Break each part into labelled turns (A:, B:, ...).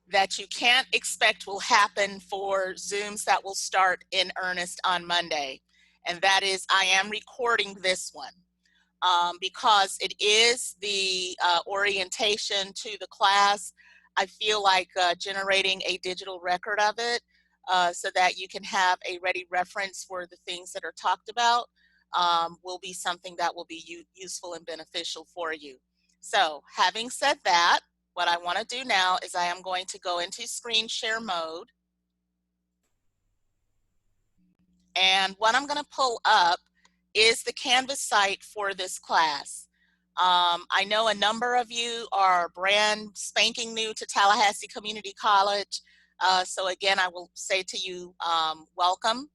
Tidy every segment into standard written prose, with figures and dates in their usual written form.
A: that you can't expect will happen for Zooms that will start in earnest on Monday. And that is, I am recording this one because it is the orientation to the class. I feel like generating a digital record of it so that you can have a ready reference for the things that are talked about will be something that will be useful and beneficial for you. So having said that, what I want to do now is I am going to go into screen share mode. And what I'm going to pull up is the Canvas site for this class. I know a number of you are brand spanking new to Tallahassee Community College. So again, I will say to you, welcome.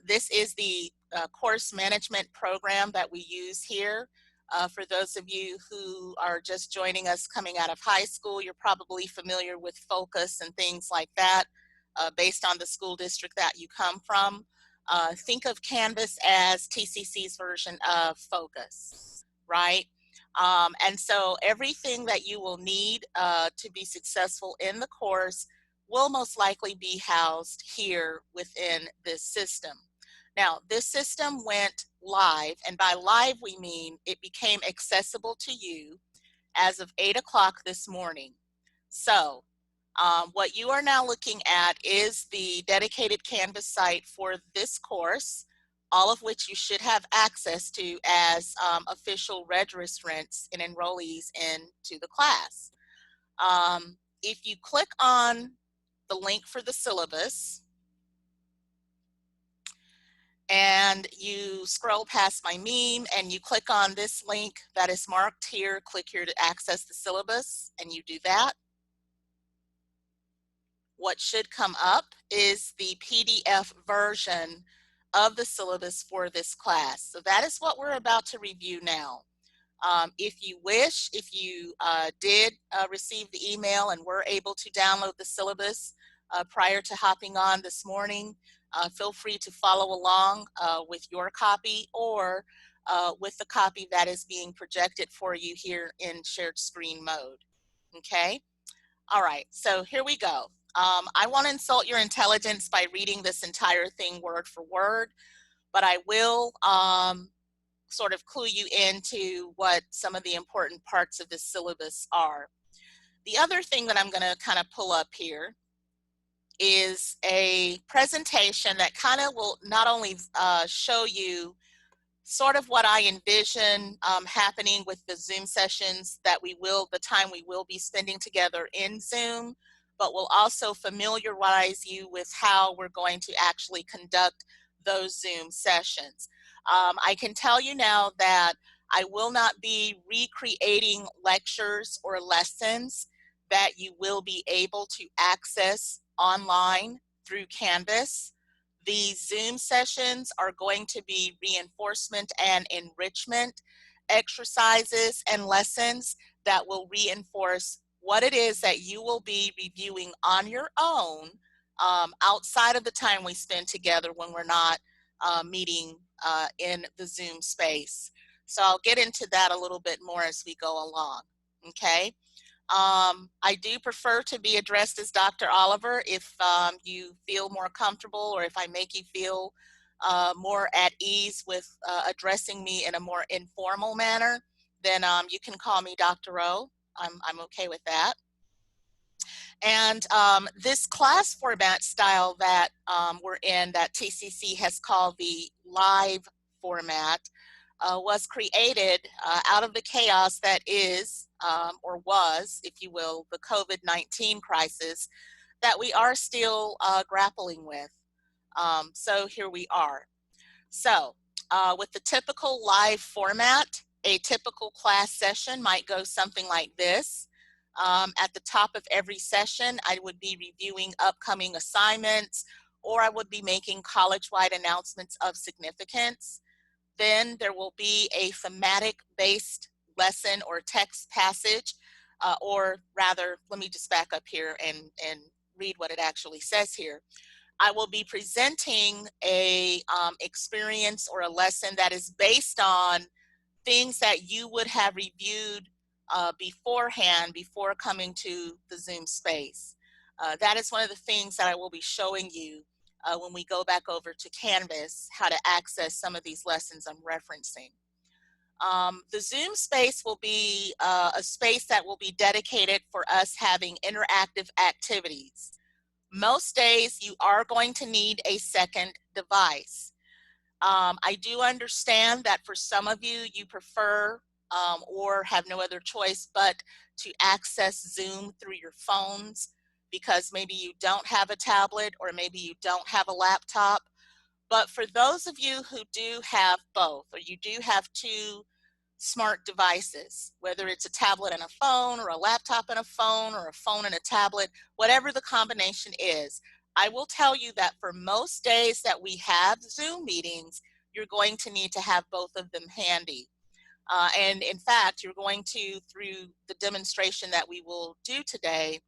A: This is the course management program that we use here. For those of you who are just joining us coming out of high school, you're probably familiar with Focus and things like that based on the school district that you come from. Think of Canvas as TCC's version of Focus, right? And so everything that you will need to be successful in the course will most likely be housed here within this system. Now, this system went live, and by live we mean it became accessible to you as of 8 o'clock this morning. So what you are now looking at is the dedicated Canvas site for this course, all of which you should have access to as official registrants and enrollees into the class. If you click on the link for the syllabus and you scroll past my meme and you click on this link that is marked here, click here to access the syllabus, and you do that, what should come up is the PDF version of the syllabus for this class. So that is what we're about to review now. If you wish, if you did receive the email and were able to download the syllabus prior to hopping on this morning, feel free to follow along with your copy or with the copy that is being projected for you here in shared screen mode. Okay? All right, so here we go. I want to insult your intelligence by reading this entire thing word for word, but I will sort of clue you into what some of the important parts of this syllabus are. The other thing that I'm going to kind of pull up here is a presentation that kind of will not only show you sort of what I envision happening with the Zoom sessions that the time we will be spending together in Zoom, but will also familiarize you with how we're going to actually conduct those Zoom sessions. I can tell you now that I will not be recreating lectures or lessons that you will be able to access online through Canvas. These Zoom sessions are going to be reinforcement and enrichment exercises and lessons that will reinforce what it is that you will be reviewing on your own outside of the time we spend together when we're not meeting in the Zoom space. So I'll get into that a little bit more as we go along, okay? I do prefer to be addressed as Dr. Oliver if you feel more comfortable, or if I make you feel more at ease with addressing me in a more informal manner, then you can call me Dr. O. I'm okay with that. And this class format style that we're in, that TCC has called the live format, was created out of the chaos that is, or was, if you will, the COVID-19 crisis that we are still grappling with. So here we are. So with the typical live format, a typical class session might go something like this. At the top of every session, I would be reviewing upcoming assignments, or I would be making college-wide announcements of significance. Then there will be a thematic-based lesson or text passage, or rather, let me just back up here and read what it actually says here. I will be presenting a experience or a lesson that is based on things that you would have reviewed beforehand before coming to the Zoom space. That is one of the things that I will be showing you when we go back over to Canvas, how to access some of these lessons I'm referencing. The Zoom space will be a space that will be dedicated for us having interactive activities. Most days you are going to need a second device. I do understand that for some of you, you prefer or have no other choice but to access Zoom through your phones because maybe you don't have a tablet or maybe you don't have a laptop. But for those of you who do have both, or you do have two smart devices, whether it's a tablet and a phone, or a laptop and a phone, or a phone and a tablet, whatever the combination is, I will tell you that for most days that we have Zoom meetings, you're going to need to have both of them handy. And in fact, you're going to, through the demonstration that we will do today,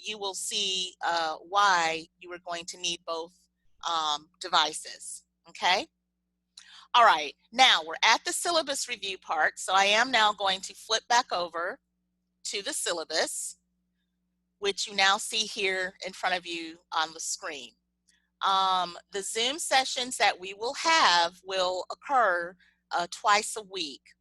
A: you will see why you are going to need both devices, okay? All right, now we're at the syllabus review part, so I am now going to flip back over to the syllabus, which you now see here in front of you on the screen. The Zoom sessions that we will have will occur twice a week.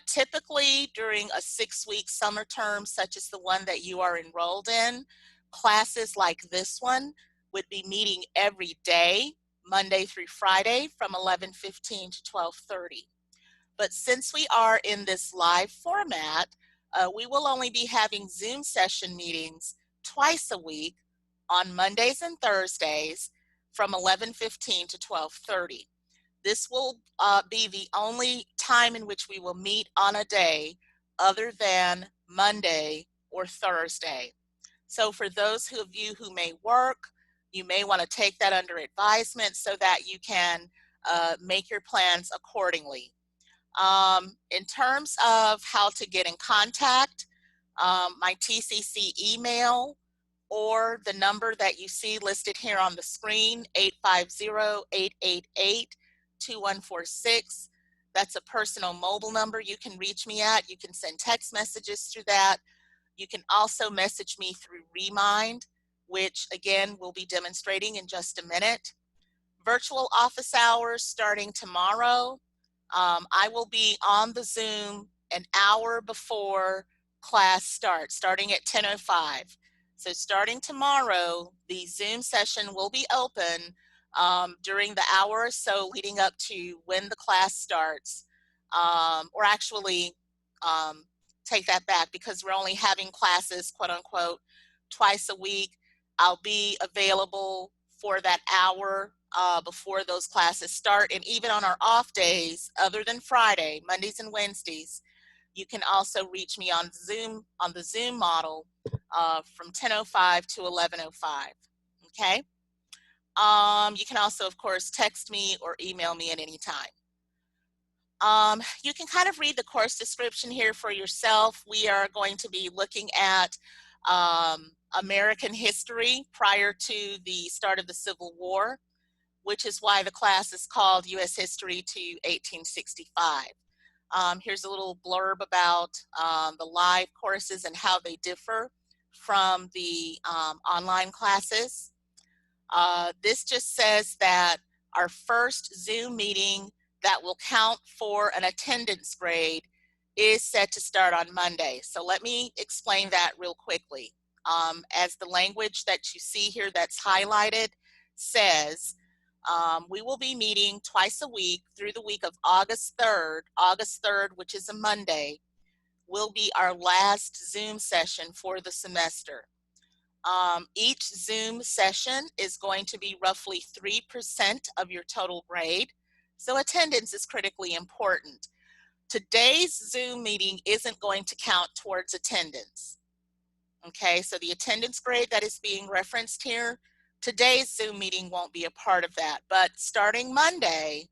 A: Typically during a 6-week summer term, such as the one that you are enrolled in, classes like this one would be meeting every day, Monday through Friday from 11:15 to 12:30. But since we are in this live format, we will only be having Zoom session meetings twice a week on Mondays and Thursdays from 11:15 to 12:30. This will be the only time in which we will meet on a day other than Monday or Thursday. So for those of you who may work, you may want to take that under advisement so that you can make your plans accordingly. In terms of how to get in contact, my TCC email or the number that you see listed here on the screen, 850-888-2146. That's a personal mobile number you can reach me at. You can send text messages through that. You can also message me through Remind, which again we'll be demonstrating in just a minute. Virtual office hours starting tomorrow. I will be on the Zoom an hour before class starts, starting at 10:05. So starting tomorrow, the Zoom session will be open during the hour or so leading up to when the class starts, or actually take that back because we're only having classes, quote unquote, twice a week. I'll be available for that hour before those classes start. And even on our off days, other than Friday, Mondays and Wednesdays, you can also reach me on Zoom, on the Zoom model from 10:05 to 11:05, okay? You can also, of course, text me or email me at any time. You can kind of read the course description here for yourself. We are going to be looking at American history prior to the start of the Civil War, which is why the class is called U.S. History to 1865. Here's a little blurb about the live courses and how they differ from the online classes. This just says that our first Zoom meeting that will count for an attendance grade is set to start on Monday. So let me explain that real quickly. As the language that you see here that's highlighted says, we will be meeting twice a week through the week of August 3rd. August 3rd, which is a Monday, will be our last Zoom session for the semester. Each Zoom session is going to be roughly 3% of your total grade, so attendance is critically important. Today's Zoom meeting isn't going to count towards attendance. Okay, so the attendance grade that is being referenced here, today's Zoom meeting won't be a part of that, but starting Monday,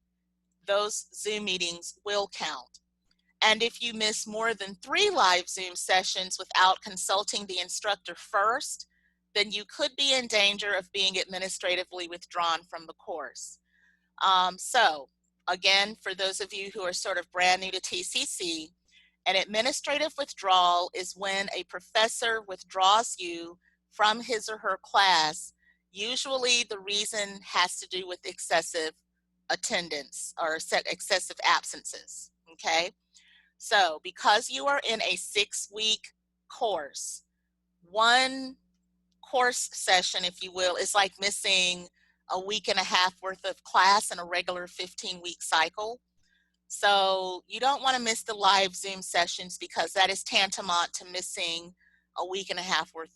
A: those Zoom meetings will count. And if you miss more than 3 live Zoom sessions without consulting the instructor first, then you could be in danger of being administratively withdrawn from the course. So again, for those of you who are sort of brand new to TCC, an administrative withdrawal is when a professor withdraws you from his or her class, usually the reason has to do with excessive attendance or excessive absences, okay? So because you are in a 6-week course, one course session, if you will, is like missing a week and a half worth of class in a regular 15-week cycle. So you don't want to miss the live Zoom sessions because that is tantamount to missing a week and a half worth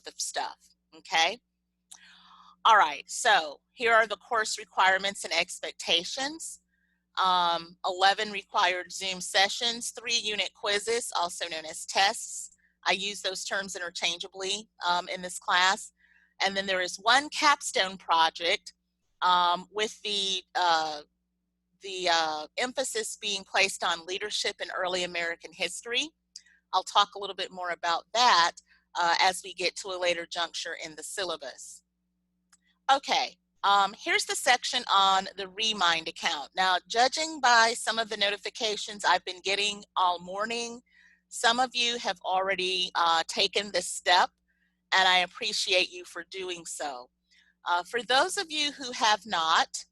A: of stuff, okay? All right, so here are the course requirements and expectations. 11 required Zoom sessions, 3 unit quizzes, also known as tests. I use those terms interchangeably in this class. And then there is 1 capstone project with the emphasis being placed on leadership in early American history. I'll talk a little bit more about that as we get to a later juncture in the syllabus. Okay, here's the section on the Remind account. Now, judging by some of the notifications I've been getting all morning, some of you have already taken this step, and I appreciate you for doing so. For those of you who have not,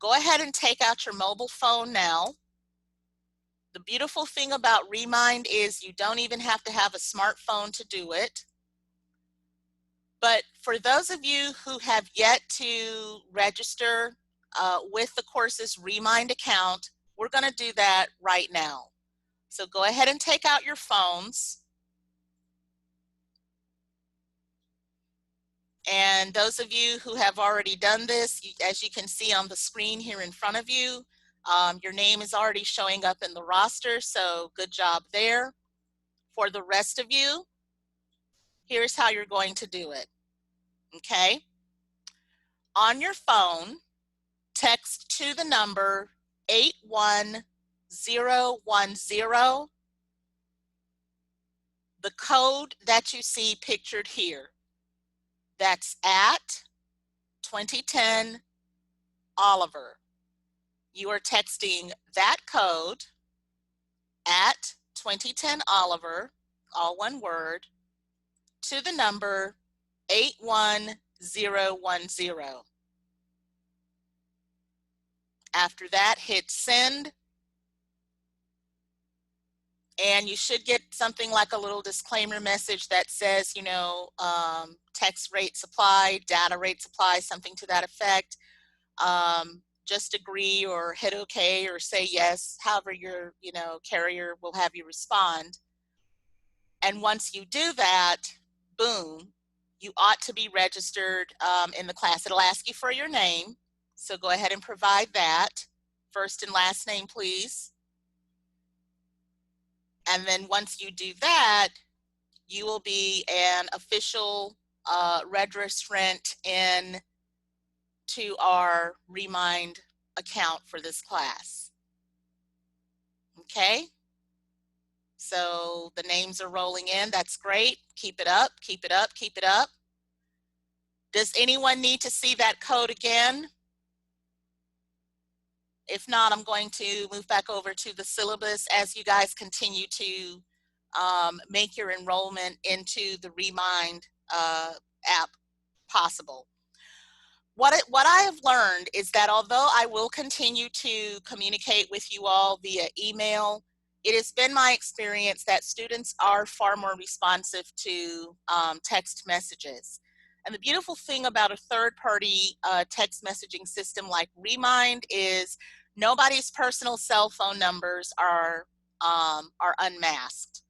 A: go ahead and take out your mobile phone now. The beautiful thing about Remind is you don't even have to have a smartphone to do it. But for those of you who have yet to register with the course's Remind account, we're going to do that right now. So go ahead and take out your phones. And those of you who have already done this, as you can see on the screen here in front of you, your name is already showing up in the roster, so good job there. For the rest of you, here's how you're going to do it. Okay, on your phone, text to the number 81010, the code that you see pictured here. That's at 2010 Oliver. You are texting that code at 2010 Oliver, all one word, to the number 81010. After that, hit send, and you should get something like a little disclaimer message that says, you know, text rates apply, data rates apply, something to that effect. Just agree or hit OK or say yes, however your carrier will have you respond. And once you do that, boom, you ought to be registered in the class. It'll ask you for your name, so go ahead and provide that. First and last name, please. And then once you do that, you will be an official registrant in to our Remind account for this class. Okay, so the names are rolling in. That's great. Keep it up, keep it up, keep it up. Does anyone need to see that code again? If not, I'm going to move back over to the syllabus as you guys continue to make your enrollment into the Remind app possible. What I have learned is that although I will continue to communicate with you all via email, it has been my experience that students are far more responsive to text messages. And the beautiful thing about a third-party text messaging system like Remind is nobody's personal cell phone numbers are unmasked.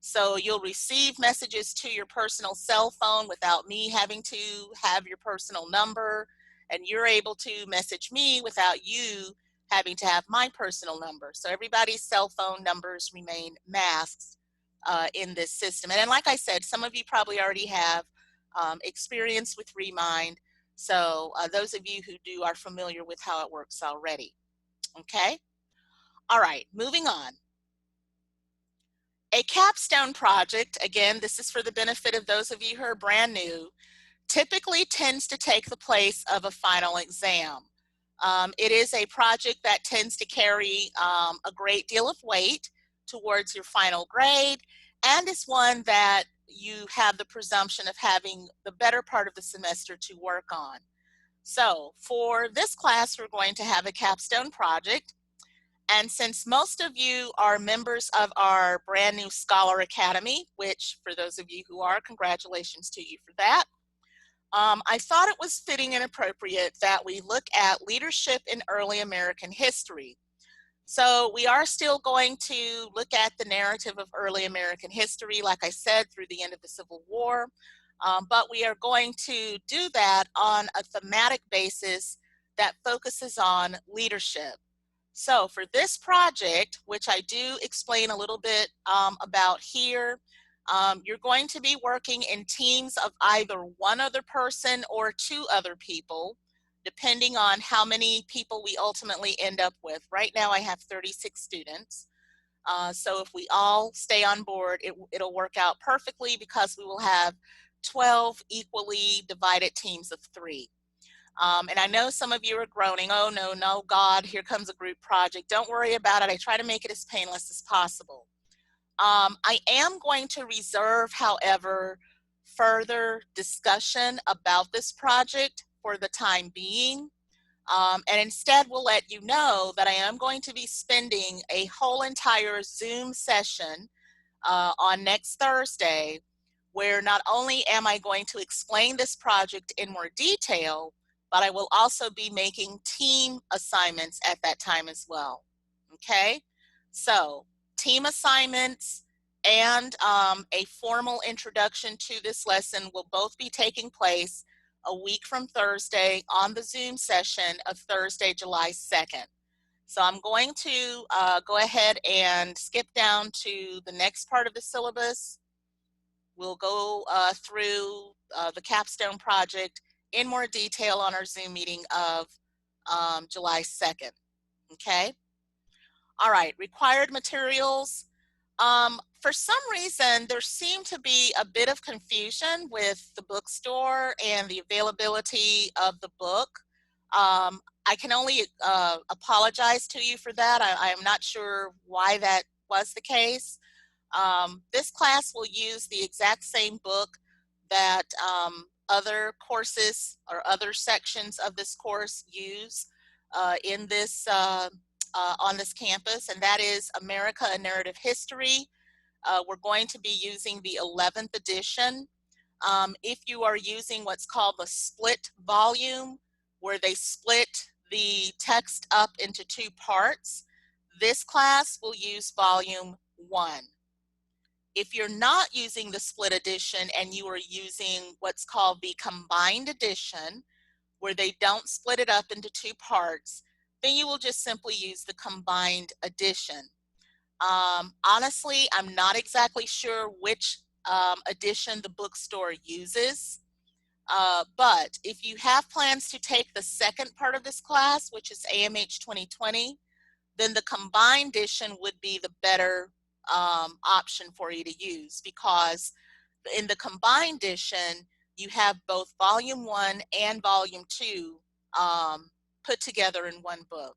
A: So you'll receive messages to your personal cell phone without me having to have your personal number, and you're able to message me without you having to have my personal number. So everybody's cell phone numbers remain masked in this system. And then, like I said, some of you probably already have experience with Remind. So those of you who do are familiar with how it works already. Okay? All right, moving on. A capstone project, again, this is for the benefit of those of you who are brand new, typically tends to take the place of a final exam. It is a project that tends to carry a great deal of weight towards your final grade, and it's one that you have the presumption of having the better part of the semester to work on. So for this class, we're going to have a capstone project. And since most of you are members of our brand new Scholar Academy, which for those of you who are, congratulations to you for that, I thought it was fitting and appropriate that we look at leadership in early American history. So we are still going to look at the narrative of early American history, like I said, through the end of the Civil War, but we are going to do that on a thematic basis that focuses on leadership. So for this project, which I do explain a little bit about here, you're going to be working in teams of either one other person or two other people, depending on how many people we ultimately end up with. Right now I have 36 students. So if we all stay on board, it'll work out perfectly because we will have 12 equally divided teams of 3. And I know some of you are groaning, oh no, no, God, here comes a group project. Don't worry about it. I try to make it as painless as possible. I am going to reserve, however, further discussion about this project for the time being. And instead, we'll let you know that I am going to be spending a whole entire Zoom session on next Thursday, where not only am I going to explain this project in more detail, but I will also be making team assignments at that time as well. Okay, so team assignments and a formal introduction to this lesson will both be taking place a week from Thursday on the Zoom session of Thursday, July 2nd. So I'm going to go ahead and skip down to the next part of the syllabus. We'll go through the capstone project in more detail on our Zoom meeting of July 2nd. Okay. All right, required materials. For some reason, there seemed to be a bit of confusion with the bookstore and the availability of the book. I can only apologize to you for that. I am not sure why that was the case. This class will use the exact same book that other courses or other sections of this course use in this on this campus, and that is America, a Narrative History. We're going to be using the 11th edition. If you are using what's called the split volume, where they split the text up into 2 parts, this class will use volume 1. If you're not using the split edition and you are using what's called the combined edition, where they don't split it up into 2 parts, then you will just simply use the combined edition. Honestly, I'm not exactly sure which edition the bookstore uses, but if you have plans to take the second part of this class, which is AMH 2020, then the combined edition would be the better option for you to use, because in the combined edition, you have both volume 1 and volume 2 put together in one book.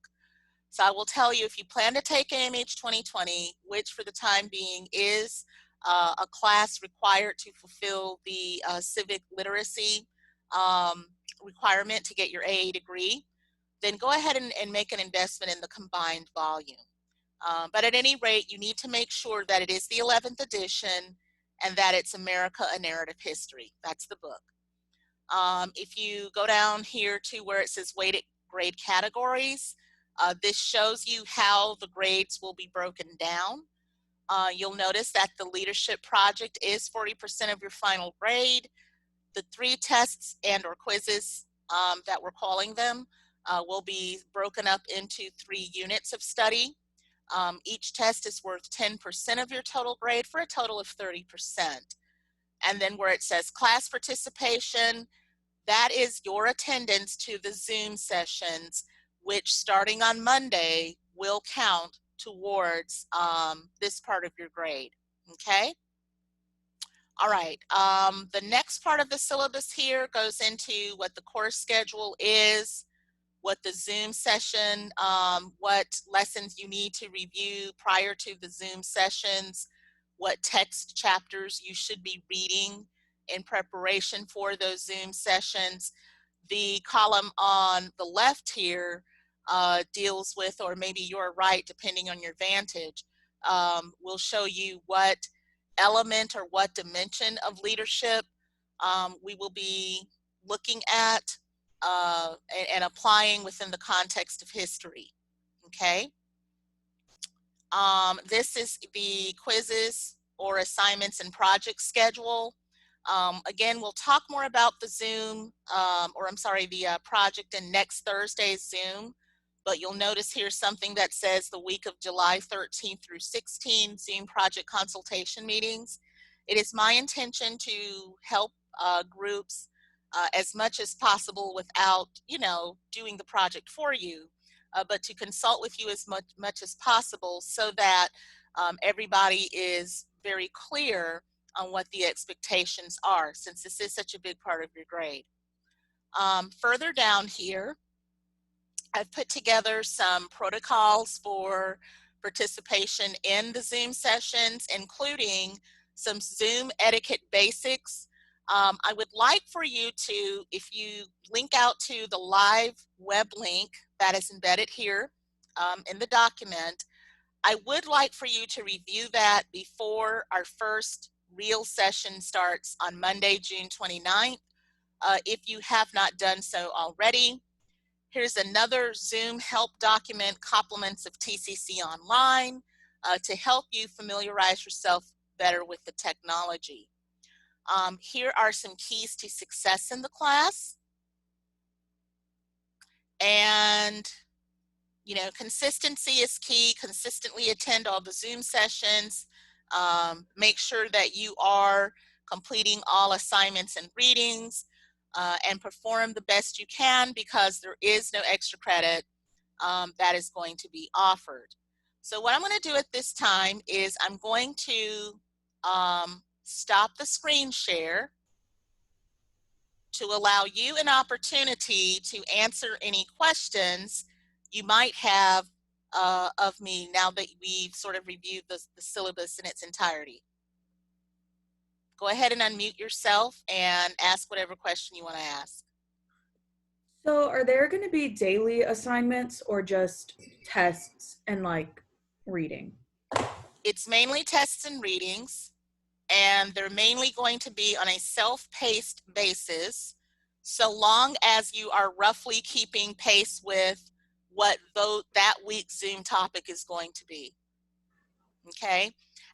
A: So I will tell you, if you plan to take AMH 2020, which for the time being is a class required to fulfill the civic literacy requirement to get your AA degree, then go ahead and make an investment in the combined volume. But at any rate, you need to make sure that it is the 11th edition and that it's America, a Narrative History. That's the book. If you go down here to where it says weighted grade categories, this shows you how the grades will be broken down. You'll notice that the leadership project is 40% of your final grade. The 3 tests and or quizzes that we're calling them will be broken up into 3 units of study. Each test is worth 10% of your total grade for a total of 30%. And then where it says class participation, that is your attendance to the Zoom sessions, which starting on Monday will count towards this part of your grade, okay? All right, the next part of the syllabus here goes into what the course schedule is, what the Zoom session, what lessons you need to review prior to the Zoom sessions, what text chapters you should be reading in preparation for those Zoom sessions. The column on the left here deals with, or maybe your right, depending on your vantage, will show you what element or what dimension of leadership we will be looking at and applying within the context of history. Okay. This is the quizzes or assignments and project schedule. Again, we'll talk more about the Zoom, the project in next Thursday's Zoom, but you'll notice here something that says the week of July 13th through 16th Zoom project consultation meetings. It is my intention to help groups as much as possible without, doing the project for you. But to consult with you as much as possible so that everybody is very clear on what the expectations are, since this is such a big part of your grade. Further down here, I've put together some protocols for participation in the Zoom sessions, including some Zoom etiquette basics. I would like for you to, if you link out to the live web link that is embedded here in the document, I would like for you to review that before our first real session starts on Monday, June 29th, if you have not done so already. Here's another Zoom help document, Compliments of TCC Online, to help you familiarize yourself better with the technology. Here are some keys to success in the class. And, consistency is key. Consistently attend all the Zoom sessions. Make sure that you are completing all assignments and readings, and perform the best you can, because there is no extra credit that is going to be offered. So what I'm going to do at this time is I'm going to stop the screen share to allow you an opportunity to answer any questions you might have of me now that we've sort of reviewed the syllabus in its entirety. Go ahead and unmute yourself and ask whatever question you want to ask.
B: So are there going to be daily assignments or just tests and like reading?
A: It's mainly tests and readings, and they're mainly going to be on a self-paced basis, so long as you are roughly keeping pace with what that week's Zoom topic is going to be. Okay.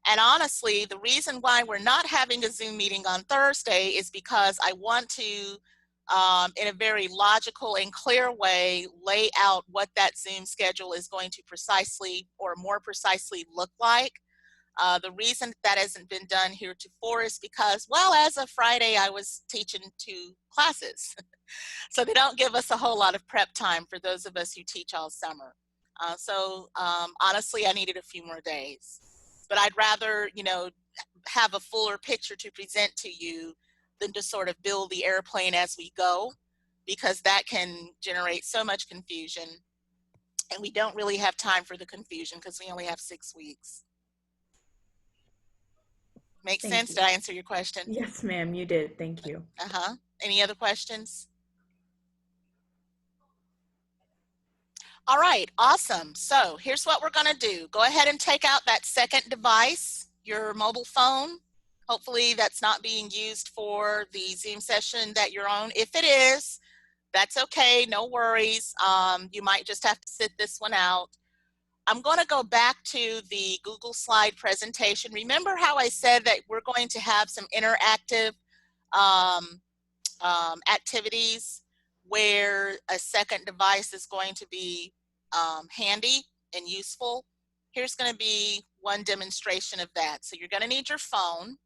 A: And honestly, the reason why we're not having a Zoom meeting on Thursday is because I want to, in a very logical and clear way, lay out what that Zoom schedule is going to precisely, or more precisely, look like. The reason that hasn't been done heretofore is because, well, as of Friday, I was teaching 2 classes. So they don't give us a whole lot of prep time for those of us who teach all summer. Honestly, I needed a few more days. But I'd rather, have a fuller picture to present to you than to sort of build the airplane as we go, because that can generate so much confusion. And we don't really have time for the confusion because we only have 6 weeks. Make sense? Did I answer your question?
B: Yes, ma'am, you did. Thank you.
A: Any other questions? All right, awesome. So here's what we're going to do. Go ahead and take out that second device, your mobile phone. Hopefully that's not being used for the Zoom session that you're on. If it is, that's okay, no worries. You might just have to sit this one out. I'm going to go back to the Google slide presentation. Remember how I said that we're going to have some interactive activities where a second device is going to be handy and useful? Here's going to be one demonstration of that. So you're going to need your phone,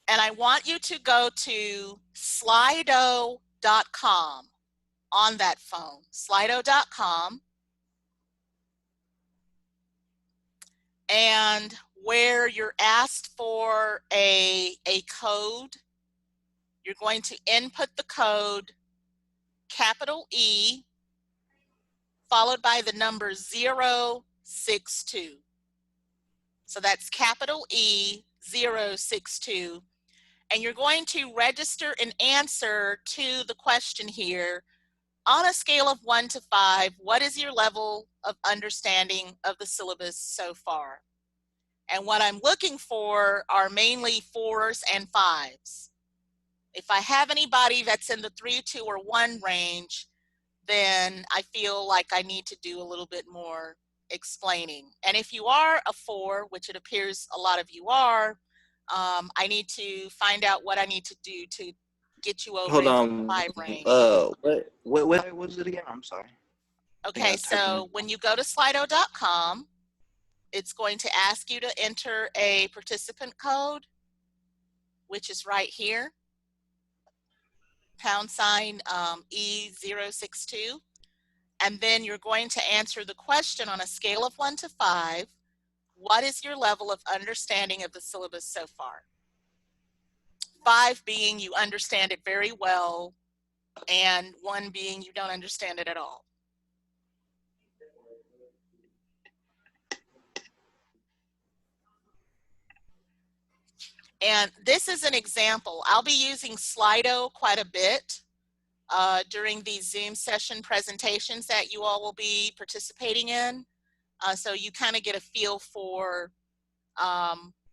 A: and I want you to go to slido.com on that phone, slido.com, and where you're asked for a code, you're going to input the code capital E followed by the number 062. So that's capital E062. And you're going to register an answer to the question here. On a scale of 1 to 5, what is your level of understanding of the syllabus so far? And what I'm looking for are mainly 4s and 5s. If I have anybody that's in the 3, 2, or 1 range, then I feel like I need to do a little bit more explaining. And if you are a 4, which it appears a lot of you are, I need to find out what I need to do to get you over
C: Hold
A: into the
C: on.
A: 5 range.
C: What was it again? I'm sorry.
A: Okay, so when you go to slido.com, it's going to ask you to enter a participant code, which is right here, # E062. And then you're going to answer the question on a scale of 1 to 5. What is your level of understanding of the syllabus so far? 5 being you understand it very well, and 1 being you don't understand it at all. And this is an example. I'll be using Slido quite a bit during these Zoom session presentations that you all will be participating in. So you kind of get a feel for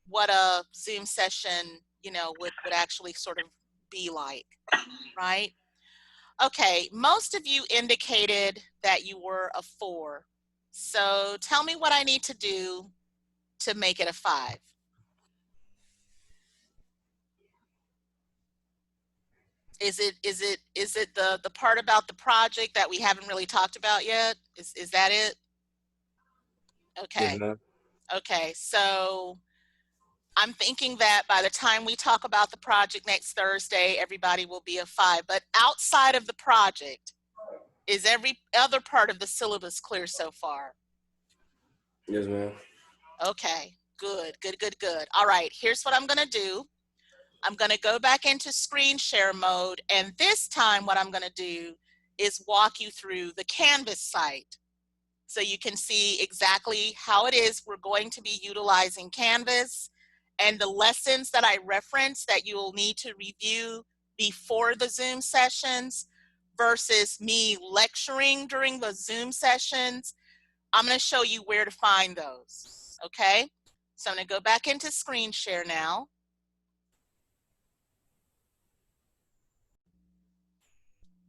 A: what a Zoom session, would actually sort of be like, right? Okay, most of you indicated that you were a 4. So tell me what I need to do to make it a 5. Is it the part about the project that we haven't really talked about yet? Is that it? Okay.
C: Yes,
A: okay, so I'm thinking that by the time we talk about the project next Thursday, everybody will be a 5. But outside of the project, is every other part of the syllabus clear so far?
C: yes, ma'am.
A: Okay, good. All right, here's what I'm gonna do. I'm gonna go back into screen share mode, and this time what I'm gonna do is walk you through the Canvas site so you can see exactly how it is we're going to be utilizing Canvas, and the lessons that I referenced that you will need to review before the Zoom sessions versus me lecturing during the Zoom sessions. I'm going to show you where to find those, okay? So I'm going to go back into screen share now.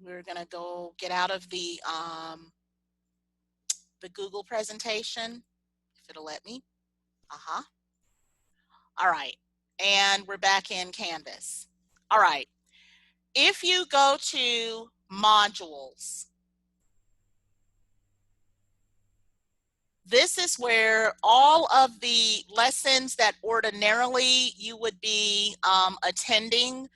A: We're going to go get out of the Google presentation, if it'll let me. All right, and we're back in Canvas. All right, if you go to modules, this is where all of the lessons that ordinarily you would be attending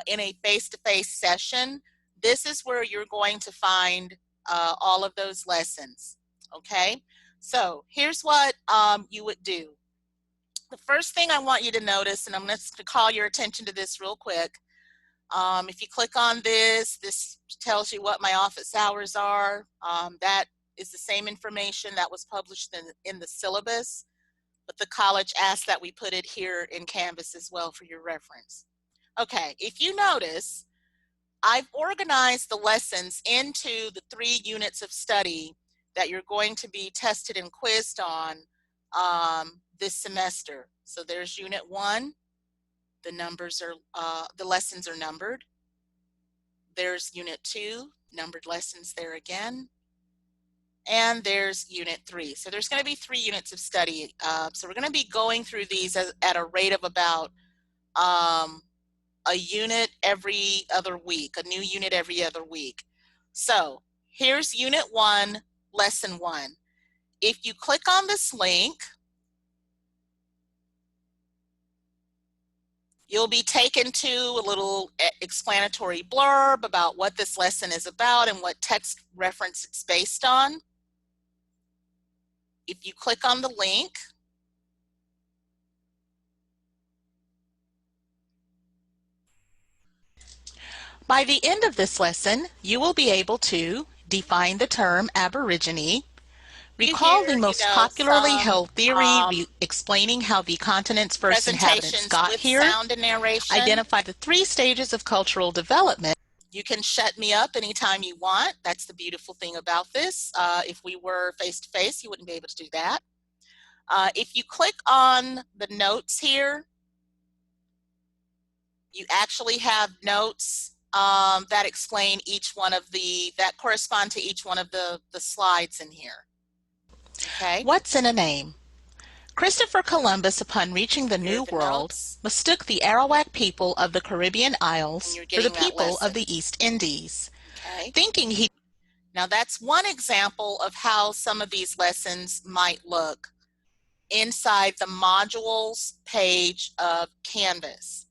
A: in a face-to-face session, this is where you're going to find all of those lessons, okay? So here's what you would do. The first thing I want you to notice, and I'm going to call your attention to this real quick. If you click on this, this tells you what my office hours are. That is the same information that was published in the syllabus, but the college asked that we put it here in Canvas as well for your reference. Okay, if you notice, I've organized the lessons into the 3 units of study that you're going to be tested and quizzed on this semester. So there's unit 1. The lessons are numbered. There's unit 2, numbered lessons there again. And there's unit 3. So there's going to be 3 units of study. So we're going to be going through these at a rate of about a unit every other week, a new unit every other week. So here's unit 1, lesson 1. If you click on this link, you'll be taken to a little explanatory blurb about what this lesson is about and what text reference it's based on. If you click on the link, by the end of this lesson, you will be able to define the term Aborigine, You
D: Recall
A: hear,
D: the most popularly
A: some
D: held theory explaining how the continent's first inhabitants
A: presentations
D: got
A: with
D: here.
A: sound and narration.
D: Identify the 3 stages of cultural development.
A: You can shut me up anytime you want. That's the beautiful thing about this. If we were face-to-face, you wouldn't be able to do that. If you click on the notes here, you actually have notes that explain each one of that correspond to each one of the slides in here. Okay.
D: What's in a name? Christopher Columbus, upon reaching the New World, mistook the Arawak people of the Caribbean Isles for the people of the East Indies, thinking he...
A: Now that's one example of how some of these lessons might look inside the modules page of Canvas.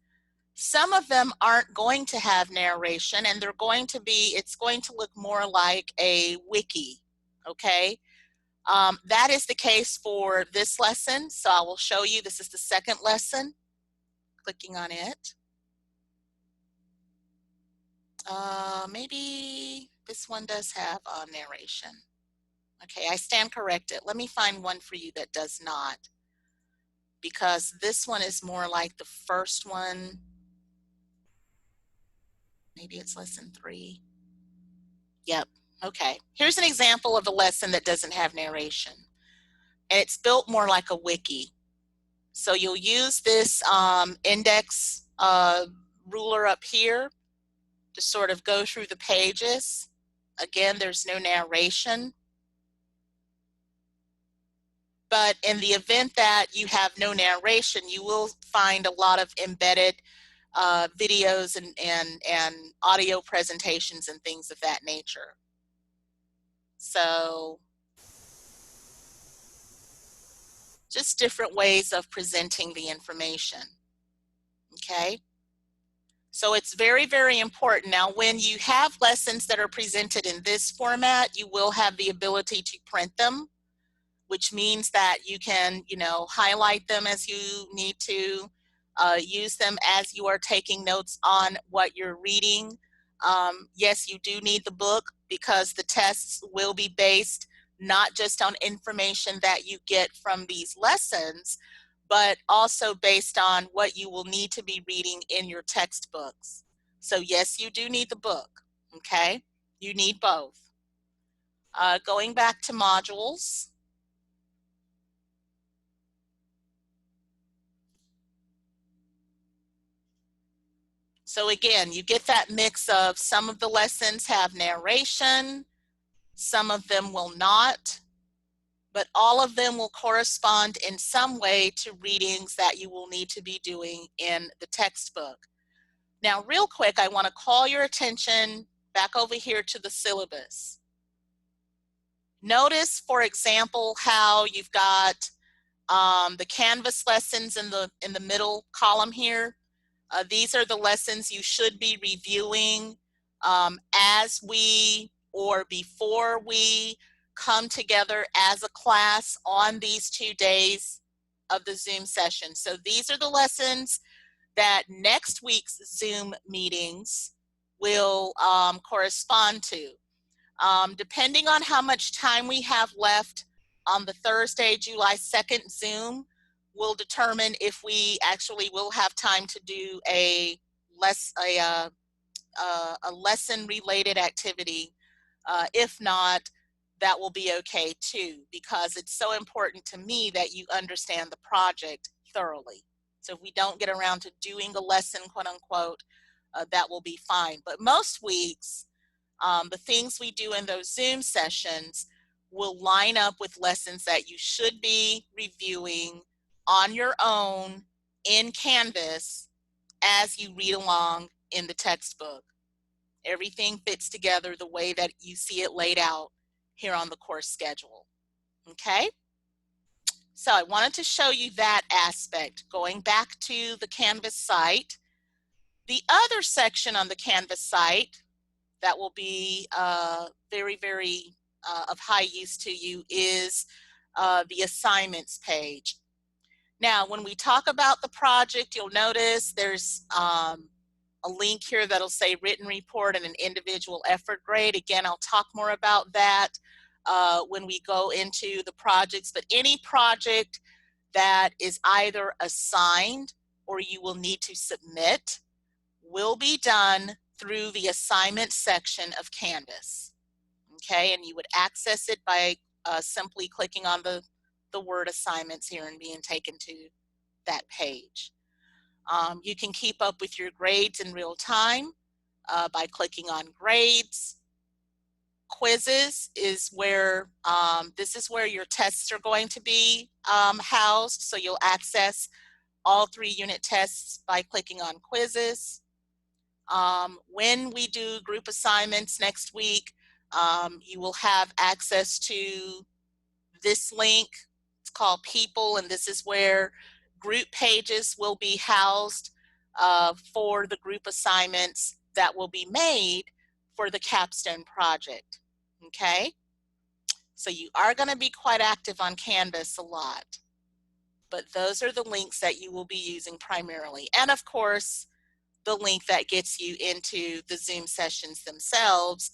A: Some of them aren't going to have narration, and it's going to look more like a wiki, okay? That is the case for this lesson, so I will show you. This is the second lesson. Clicking on it. Maybe this one does have narration. Okay, I stand corrected. Let me find one for you that does not, because this one is more like the first one. Maybe it's lesson 3. Yep. Okay. Here's an example of a lesson that doesn't have narration. And it's built more like a wiki. So you'll use this index ruler up here to sort of go through the pages. Again, there's no narration. But in the event that you have no narration, you will find a lot of embedded videos and audio presentations and things of that nature. So just different ways of presenting the information. Okay. So it's very, very important. Now, when you have lessons that are presented in this format, you will have the ability to print them, which means that you can, highlight them as you need to, use them as you are taking notes on what you're reading. Yes, you do need the book because the tests will be based not just on information that you get from these lessons, but also based on what you will need to be reading in your textbooks. So yes, you do need the book, okay? You need both. Going back to modules. So again, you get that mix of some of the lessons have narration, some of them will not, but all of them will correspond in some way to readings that you will need to be doing in the textbook. Now, real quick, I want to call your attention back over here to the syllabus. Notice, for example, how you've got the Canvas lessons in the middle column here. These are the lessons you should be reviewing as we or before we come together as a class on these 2 days of the Zoom session. So these are the lessons that next week's Zoom meetings will correspond to. Depending on how much time we have left on the Thursday, July 2nd Zoom, will determine if we actually will have time to do a lesson related activity. If not, that will be okay too, because it's so important to me that you understand the project thoroughly. So if we don't get around to doing a lesson, quote unquote, that will be fine. But most weeks, the things we do in those Zoom sessions will line up with lessons that you should be reviewing on your own in Canvas as you read along in the textbook. Everything fits together the way that you see it laid out here on the course schedule. Okay? So I wanted to show you that aspect. Going back to the Canvas site, the other section on the Canvas site that will be very, very of high use to you is the assignments page. Now, when we talk about the project, you'll notice there's a link here that'll say written report and an individual effort grade. Again, I'll talk more about that when we go into the projects, but any project that is either assigned or you will need to submit will be done through the assignment section of Canvas. Okay, and you would access it by simply clicking on the word assignments here and being taken to that page. You can keep up with your grades in real time by clicking on grades. Quizzes is where, this is where your tests are going to be housed. So you'll access all 3 unit tests by clicking on quizzes. When we do group assignments next week, you will have access to this link. It's called People, and this is where group pages will be housed for the group assignments that will be made for the capstone project. Okay, so you are going to be quite active on Canvas a lot, but those are the links that you will be using primarily. And of course, the link that gets you into the Zoom sessions themselves,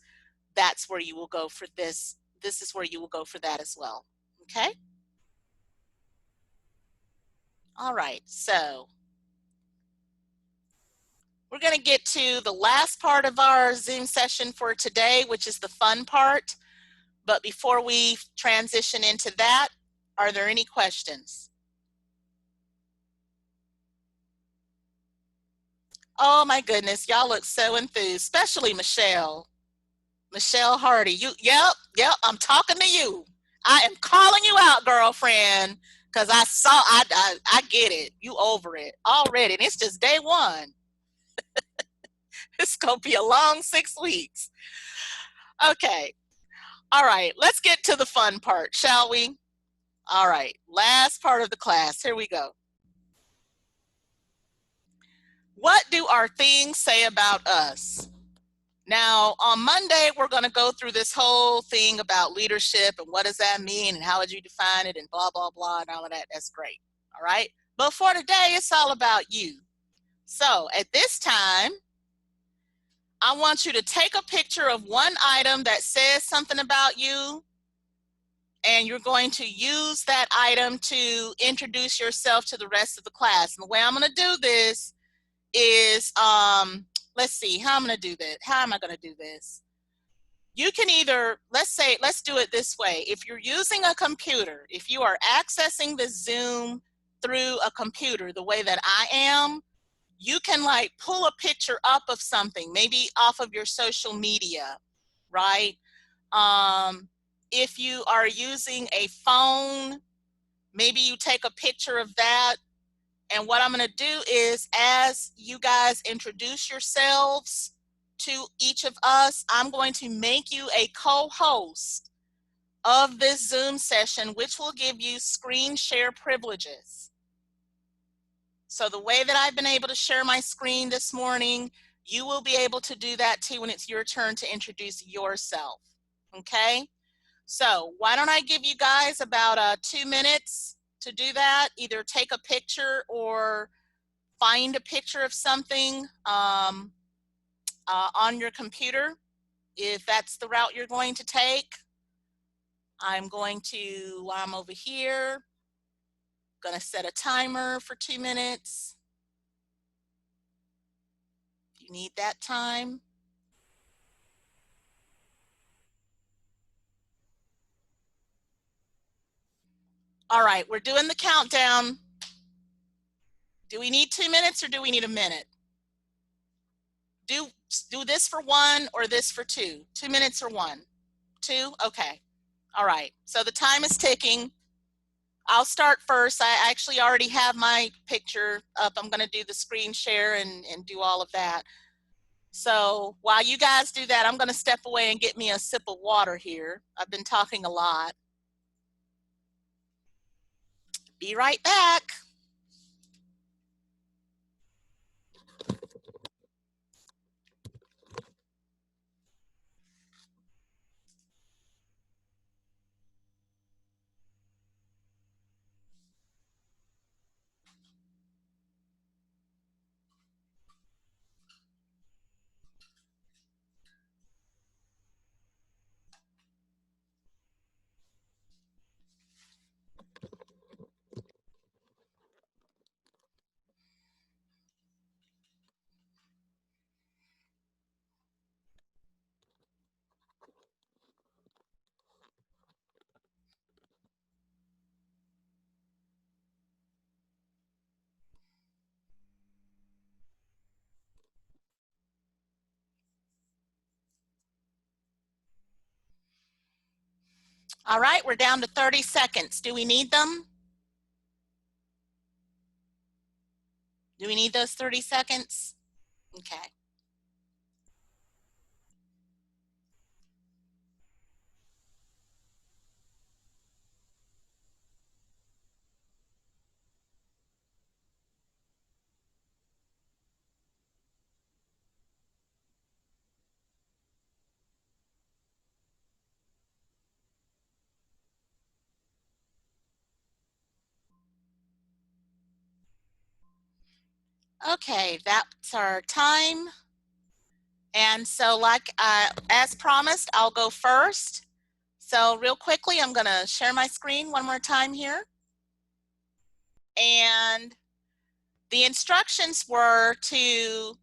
A: that's where you will go for this. This is where you will go for that as well. Okay. All right, so we're going to get to the last part of our Zoom session for today, which is the fun part. But before we transition into that, are there any questions? Oh my goodness, y'all look so enthused, especially Michelle. Michelle Hardy, yep, I'm talking to you. I am calling you out, girlfriend, because I get it. You over it already, and it's just day 1. It's gonna be a long 6 weeks. Okay, all right, let's get to the fun part, shall we? All right, last part of the class, here we go. What do our things say about us? Now, on Monday, we're going to go through this whole thing about leadership and what does that mean and how would you define it and blah, blah, blah, and all of that. That's great. All right. But for today, it's all about you. So at this time, I want you to take a picture of one item that says something about you, and you're going to use that item to introduce yourself to the rest of the class. And the way I'm going to do this is, let's see, how I'm going to do that. How am I going to do this? You can either, let's do it this way. If you're using a computer, if you are accessing the Zoom through a computer the way that I am, you can like pull a picture up of something, maybe off of your social media, right? If you are using a phone, maybe you take a picture of that. And what I'm going to do is, as you guys introduce yourselves to each of us, I'm going to make you a co-host of this Zoom session, which will give you screen share privileges. So the way that I've been able to share my screen this morning, you will be able to do that too when it's your turn to introduce yourself. Okay? So why don't I give you guys about 2 minutes to do that? Either take a picture or find a picture of something on your computer, if that's the route you're going to take. I'm going to, while I'm over here, gonna set a timer for 2 minutes. If you need that time. All right, we're doing the countdown. Do we need 2 minutes or do we need a minute? Do this for 1 or this for 2? 2 minutes or 1? 2? Okay. All right, so the time is ticking. I'll start first. I actually already have my picture up. I'm going to do the screen share and do all of that. So while you guys do that, I'm going to step away and get me a sip of water here. I've been talking a lot. Be right back. All right, we're down to 30 seconds. Do we need them? Do we need those 30 seconds? Okay. Okay, that's our time. And so as promised, I'll go first. So real quickly, I'm gonna share my screen one more time here. And the instructions were to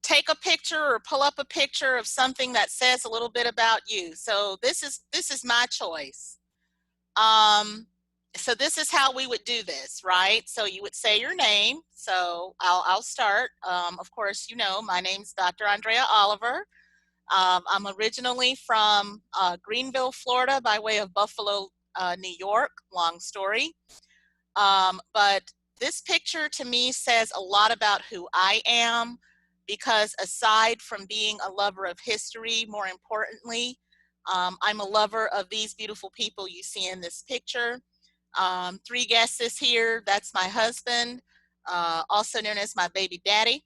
A: take a picture or pull up a picture of something that says a little bit about you. So this is my choice. So this is how we would do this, right? So you would say your name. So I'll start. Of course, you know, my name's Dr. Andrea Oliver. I'm originally from Greenville, Florida, by way of Buffalo, New York. Long story. But this picture to me says a lot about who I am, because aside from being a lover of history, more importantly, I'm a lover of these beautiful people you see in this picture. 3 guesses here. That's my husband, also known as my baby daddy.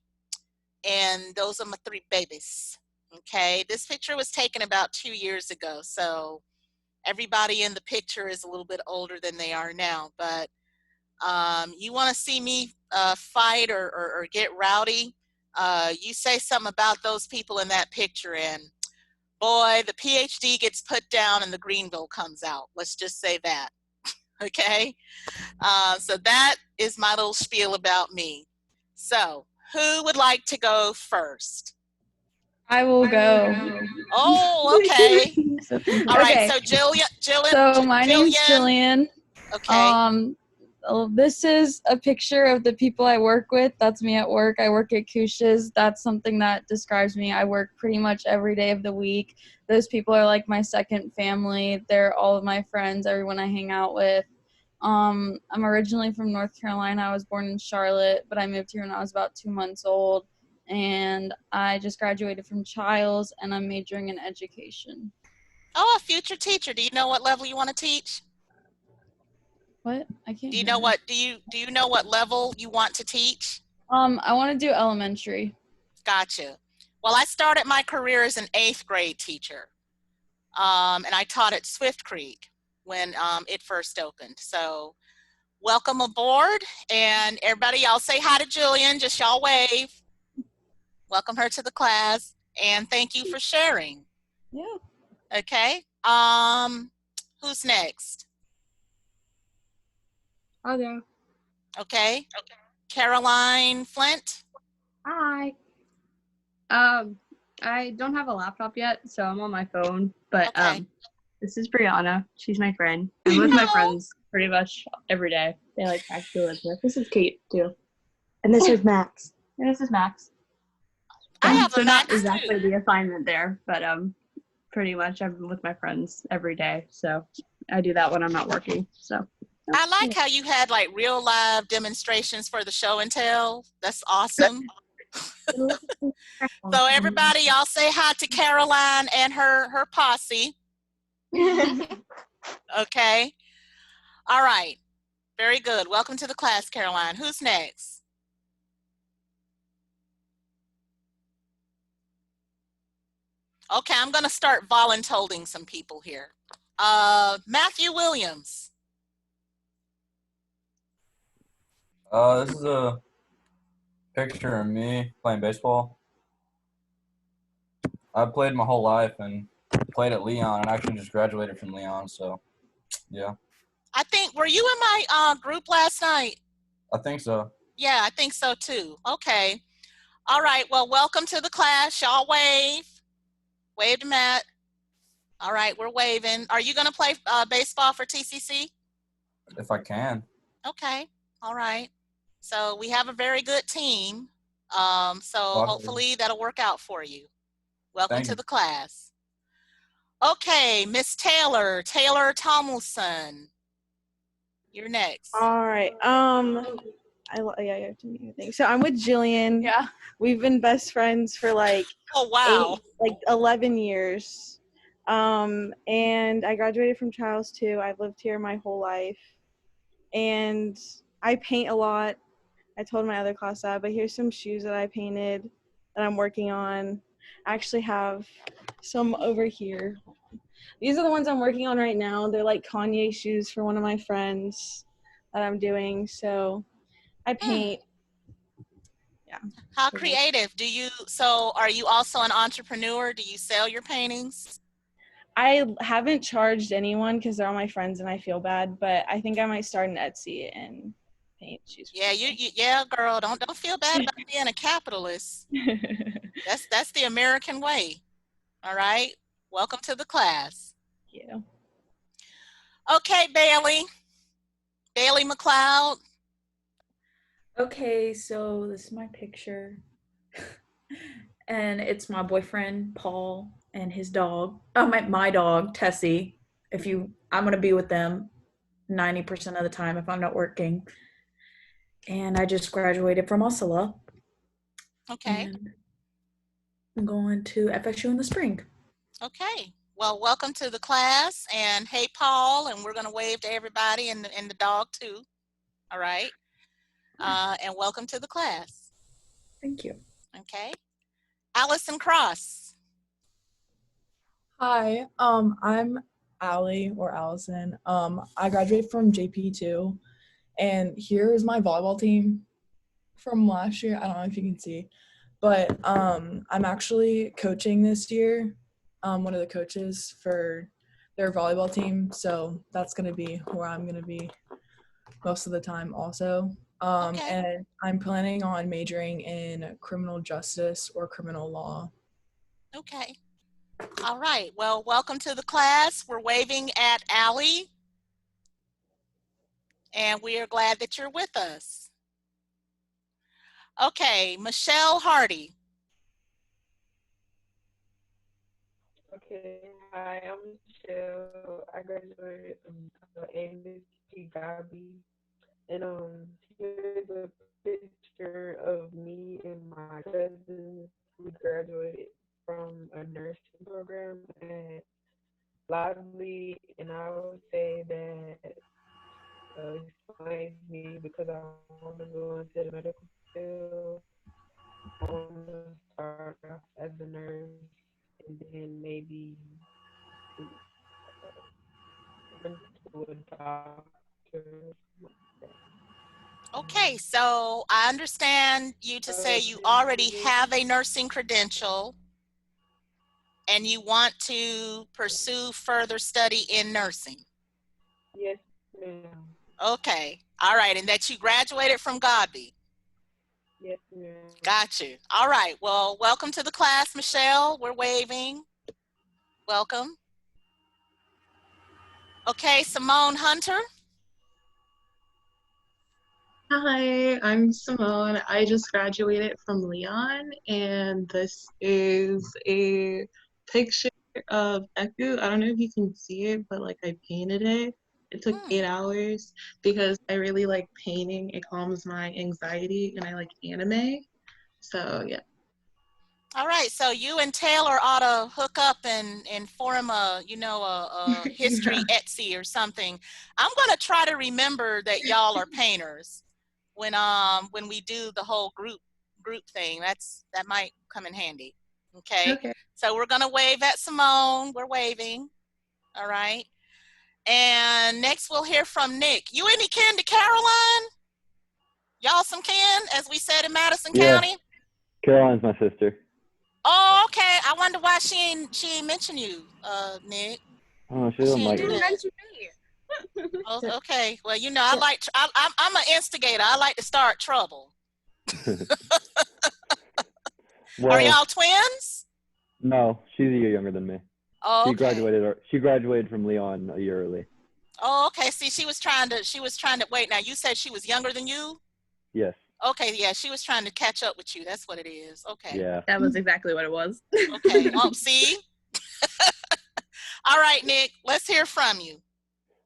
A: And those are my 3 babies. Okay, this picture was taken about 2 years ago. So everybody in the picture is a little bit older than they are now. But you want to see me fight or get rowdy, you say something about those people in that picture, and boy, the PhD gets put down and the Greenville comes out. Let's just say that. Okay, so that is my little spiel about me. So who would like to go first?
E: I will go.
A: Oh, okay. All right, so Jillian.
E: So my name's Jillian.
A: Okay.
E: This is a picture of the people I work with. That's me at work. I work at Kush's. That's something that describes me. I work pretty much every day of the week. Those people are like my second family. They're all of my friends, everyone I hang out with. I'm originally from North Carolina. I was born in Charlotte, but I moved here when I was about 2 months old. And I just graduated from Childs, and I'm majoring in education.
A: Oh, a future teacher. Do you know what level you want to teach?
E: What? I can't.
A: Do you know what? Do you know what level you want to teach?
E: I want to do elementary.
A: Gotcha. Well, I started my career as an 8th grade teacher, and I taught at Swift Creek when it first opened. So, welcome aboard, and everybody, y'all say hi to Jillian. Just y'all wave. Welcome her to the class, and thank you for sharing.
E: Yeah.
A: Okay. Who's next?
F: I'll go.
A: Okay. Caroline Flint.
F: Hi. I don't have a laptop yet, so I'm on my phone. But
A: Okay.
F: this is Brianna. She's my friend. I'm with my friends pretty much every day. They like actually live here. This is Kate too. And this is Max. And this is Max.
A: I have
F: so
A: a
F: not
A: Max
F: exactly
A: too.
F: the assignment there, but pretty much I'm with my friends every day. So I do that when I'm not working. So
A: I like how you had like real live demonstrations for the show and tell. That's awesome. So everybody, y'all say hi to Caroline and her posse. Okay. All right. Very good. Welcome to the class, Caroline. Who's next? Okay, I'm going to start voluntolding some people here. Matthew Williams.
G: This is a picture of me playing baseball. I played my whole life and played at Leon, and actually just graduated from Leon, so yeah.
A: I think, were you in my group last night?
G: I think so.
A: Yeah, I think so too. Okay. All right, well, welcome to the class. Y'all wave. Wave to Matt. All right, we're waving. Are you gonna play baseball for TCC?
G: If I can.
A: Okay, all right. So we have a very good team. So hopefully that'll work out for you. Welcome to the class. Okay, Miss Taylor, Taylor Tomlinson. You're next.
H: All right. Yeah, you have to meet me. Thing. So I'm with Jillian.
E: Yeah.
H: We've been best friends for like
A: Oh, wow.
H: 11 years. And I graduated from Charles too. I've lived here my whole life, and I paint a lot. I told my other class that, but here's some shoes that I painted that I'm working on. I actually have some over here. These are the ones I'm working on right now. They're like Kanye shoes for one of my friends that I'm doing. So I paint. Yeah.
A: How creative. So are you also an entrepreneur? Do you sell your paintings?
H: I haven't charged anyone because they're all my friends and I feel bad, but I think I might start an Etsy and paint shoes.
A: Yeah, yeah, girl, don't feel bad about being a capitalist. That's the American way. All right. Welcome to the class.
H: Thank you.
A: Okay, Bailey. Bailey McLeod.
B: Okay, so this is my picture. And it's my boyfriend, Paul, and his dog. Oh, my dog, Tessie. I'm gonna be with them 90% of the time if I'm not working. And I just graduated from Usala.
A: Okay.
B: And I'm going to FSU in the spring.
A: Okay. Well, welcome to the class. And hey, Paul, and we're gonna wave to everybody and the dog too. All right. And welcome to the class.
B: Thank you.
A: Okay. Allison Cross.
I: Hi, I'm Allie or Allison. I graduated from JP2, and here is my volleyball team from last year. I don't know if you can see, but I'm actually coaching this year, one of the coaches for their volleyball team, so that's gonna be where I'm gonna be most of the time also.
A: Okay.
I: And I'm planning on majoring in criminal justice or criminal law.
A: Okay. All right. Well, welcome to the class. We're waving at Allie. And we are glad that you're with us. Okay, Michelle Hardy.
J: Okay, hi, I'm Michelle. I graduated from Amos P. Gabi. And here's a picture of me and my cousin. We graduated from a nursing program at Lively, and I would say that explains me because I want to go into the medical field. I want to start off as a nurse and then maybe turn to a doctor.
A: Okay, so I understand you to say you already have a nursing credential and you want to pursue further study in nursing.
J: Yes, ma'am.
A: Okay, all right, and that you graduated from Godby.
J: Yes, ma'am.
A: Got you. All right, well, welcome to the class, Michelle. We're waving. Welcome. Okay, Simone Hunter.
K: Hi, I'm Simone. I just graduated from Leon, and this is a picture of Eku. I don't know if you can see it, but like I painted it. It took 8 hours because I really like painting. It calms my anxiety, and I like anime. So yeah.
A: All right, so you and Taylor ought to hook up and form a history Etsy or something. I'm gonna try to remember that y'all are painters when we do the whole group thing. That might come in handy. Okay. So we're gonna wave at Simone. We're waving. All right. And next we'll hear from Nick. You any kin to Caroline? Y'all some kin, as we said in Madison County?
L: Caroline's my sister.
A: Oh, okay. I wonder why she ain't mention you, Nick.
L: Oh, she doesn't like
A: do
L: me.
A: that. Oh, okay. Well, I'm an instigator. I like to start trouble.
L: Well,
A: are y'all twins?
L: No, she's a year younger than me.
A: Oh, okay.
L: She graduated from Leon a year early.
A: Oh, okay. See, she was trying to wait. Now you said she was younger than you?
L: Yes.
A: Okay, yeah, she was trying to catch up with you. That's what it is. Okay.
L: Yeah.
F: That was exactly what it was.
A: Okay. Oh, see? All right, Nick, let's hear from you.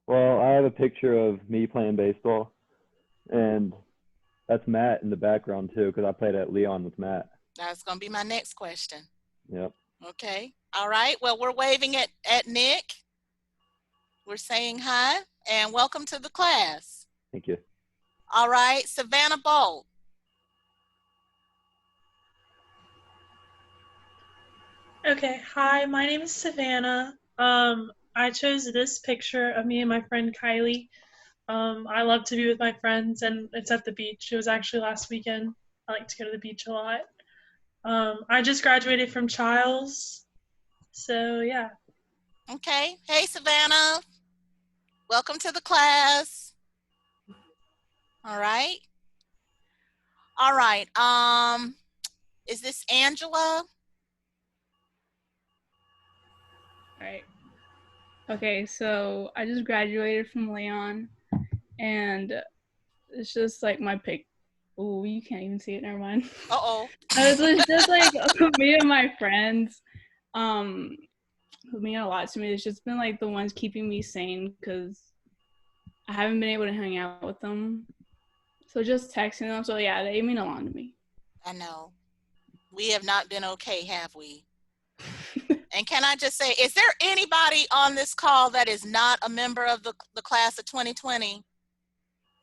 L: Well, I have a picture of me playing baseball, and that's Matt in the background too, because I played at Leon with Matt.
A: That's going to be my next question.
L: Yep.
A: Okay. All right. Well, we're waving at Nick. We're saying hi and welcome to the class.
L: Thank you.
A: All right. Savannah Bolt.
M: Okay, hi, my name is Savannah. I chose this picture of me and my friend Kylie. I love to be with my friends, and it's at the beach. It was actually last weekend. I like to go to the beach a lot. I just graduated from Childs, so yeah.
A: Okay. Hey, Savannah. Welcome to the class. All right. All right. Is this Angela?
N: Right. Okay, so I just graduated from Leon, and it's just like my pic. Oh, you can't even see it. Never mind.
A: Uh-oh.
N: It's just like me and my friends, who mean a lot to me. It's just been like the ones keeping me sane because I haven't been able to hang out with them. So just texting them. So yeah, they mean a lot to me.
A: I know. We have not been okay, have we? And can I just say, is there anybody on this call that is not a member of the class of 2020?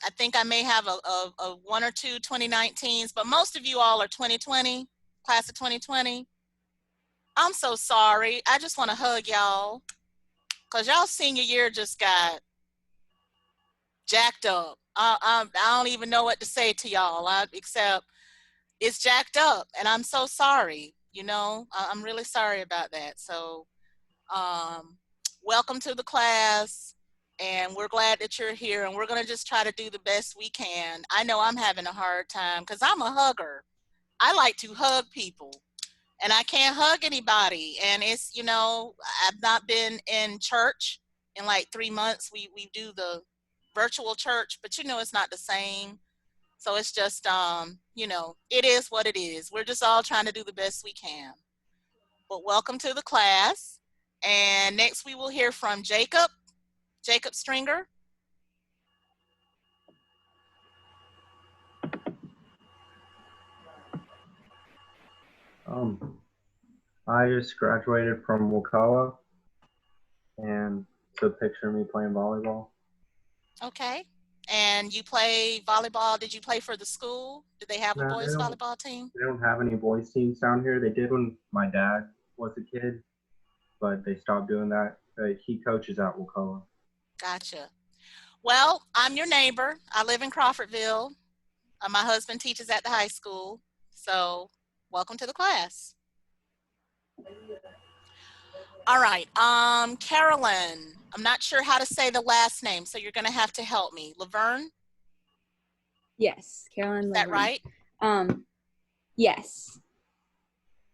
A: I think I may have a one or two 2019s, but most of you all are 2020, class of 2020. I'm so sorry. I just want to hug y'all because y'all senior year just got jacked up. I don't even know what to say to y'all except it's jacked up, and I'm so sorry. You know, I'm really sorry about that. So welcome to the class, and we're glad that you're here, and we're going to just try to do the best we can. I know I'm having a hard time because I'm a hugger. I like to hug people, and I can't hug anybody. And it's, you know, I've not been in church in like 3 months. We do the virtual church, but you know, it's not the same. So it's just, you know, it is what it is. We're just all trying to do the best we can. But welcome to the class. And next we will hear from Jacob Stringer.
O: I just graduated from Wakawa, and it's a picture of me playing volleyball.
A: Okay. And you play volleyball. Did you play for the school? Did they have a
O: No,
A: boys volleyball team?
O: They don't have any boys teams down here. They did when my dad was a kid, but they stopped doing that. He coaches at Wakawa.
A: Gotcha. Well, I'm your neighbor. I live in Crawfordville. My husband teaches at the high school. So welcome to the class. All right. Carolyn, I'm not sure how to say the last name, so you're going to have to help me. Laverne?
P: Yes, Caroline.
A: Is that right?
P: Yes.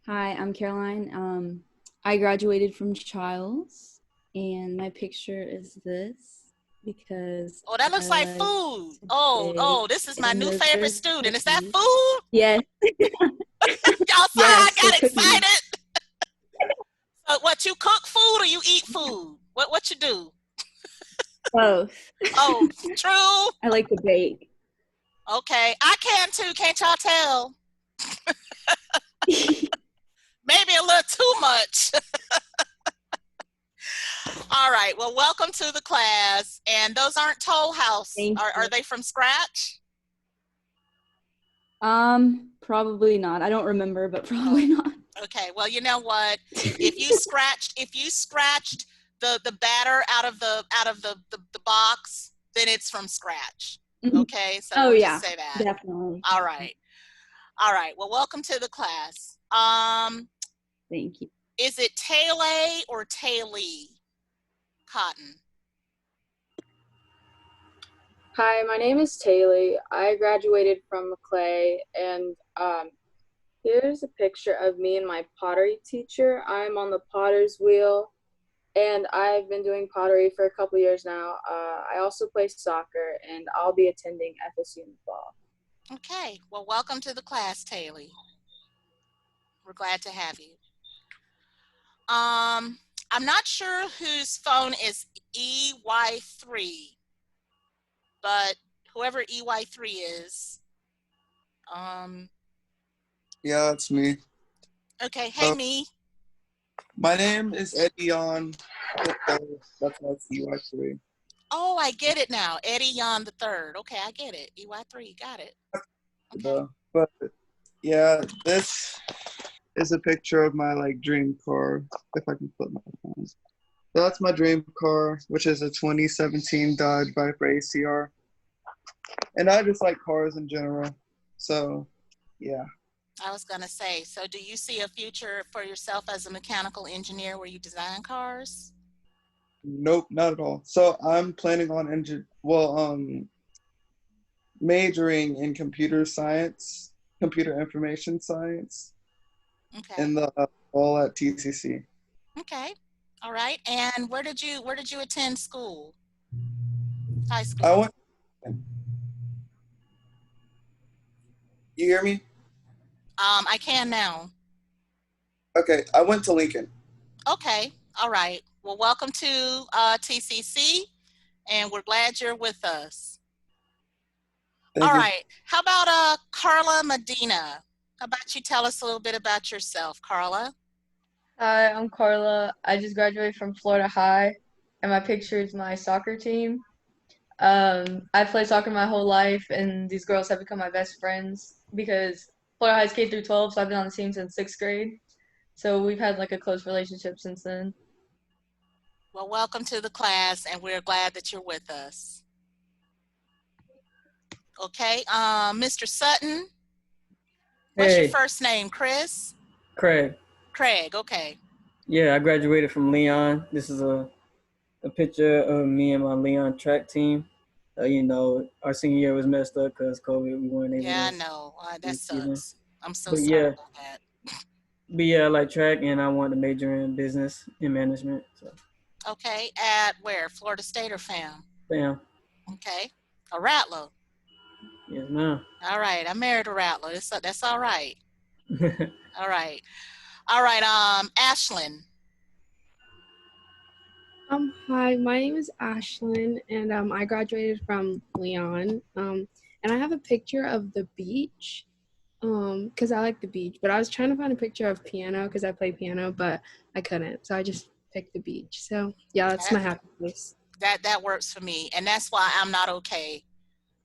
P: Hi, I'm Caroline. I graduated from Childs, and my picture is this because.
A: Oh, that looks like food. Oh, this is my new favorite student. Is that food?
P: Yes.
A: Y'all saw I got excited. So what, you cook food or you eat food? What you do?
P: Both.
A: Oh, true.
P: I like to bake.
A: Okay, I can too. Can't y'all tell? Maybe a little too much. All right. Well, welcome to the class. And those aren't Toll House. Are they from scratch?
P: Probably not. I don't remember, but probably not.
A: Okay. Well, you know what? If you scratched the batter out of the box, then it's from scratch. Okay. So
P: Oh
A: we'll
P: yeah,
A: just say that.
P: definitely.
A: All right. All right. Well, welcome to the class.
P: Thank you.
A: Is it Taylor or Taylor Cotton?
Q: Hi, my name is Taylor. I graduated from Maclay, and here's a picture of me and my pottery teacher. I'm on the potter's wheel, and I've been doing pottery for a couple years now. I also play soccer, and I'll be attending FSU in the fall.
A: Okay. Well, welcome to the class, Taylor. We're glad to have you. I'm not sure whose phone is EY3, but whoever EY3 is.
R: Yeah, it's me.
A: Okay, hey, me.
R: My name is Edion. That's my EY3.
A: Oh, I get it now. Eddie Yon the third. Okay, I get it. EY3, got it. Okay.
R: But yeah, this is a picture of my like dream car. If I can flip my phone. So that's my dream car, which is a 2017 Dodge Viper ACR. And I just like cars in general. So, yeah.
A: I was going to say, so do you see a future for yourself as a mechanical engineer where you design cars?
R: Nope, not at all. So I'm planning on majoring in computer science, computer information science, in the fall at TCC.
A: Okay, all right. And where did you attend school? High school.
R: I went. You hear me?
A: I can now.
R: Okay, I went to Lincoln.
A: Okay, all right. Well, welcome to TCC, and we're glad you're with us. All right. How about Carla Medina? How about you tell us a little bit about yourself, Carla?
E: Hi, I'm Carla. I just graduated from Florida High, and my picture is my soccer team. I've played soccer my whole life, and these girls have become my best friends because Florida High is K through 12, so I've been on the team since 6th grade. So we've had like a close relationship since then.
A: Well, welcome to the class, and we're glad that you're with us. Okay, Mr. Sutton, what's your first name, Chris?
S: Craig.
A: Craig, okay.
S: Yeah, I graduated from Leon. This is a picture of me and my Leon track team. You know, our senior year was messed up because COVID. We weren't able to.
A: Yeah, I know. That sucks. I'm so
S: but
A: sorry about that.
S: But yeah, I like track, and I wanted to major in business and management. So.
A: Okay, at where? Florida State or FAM?
S: FAM.
A: Okay, a Rattler.
S: Yes, ma'am.
A: All right, I married a Rattler. That's all right. All right. All right, Ashlyn.
T: Hi, my name is Ashlyn, and I graduated from Leon. And I have a picture of the beach, because I like the beach. But I was trying to find a picture of piano because I play piano, but I couldn't. So I just picked the beach. So yeah, that's my happy place.
A: That works for me, and that's why I'm not okay,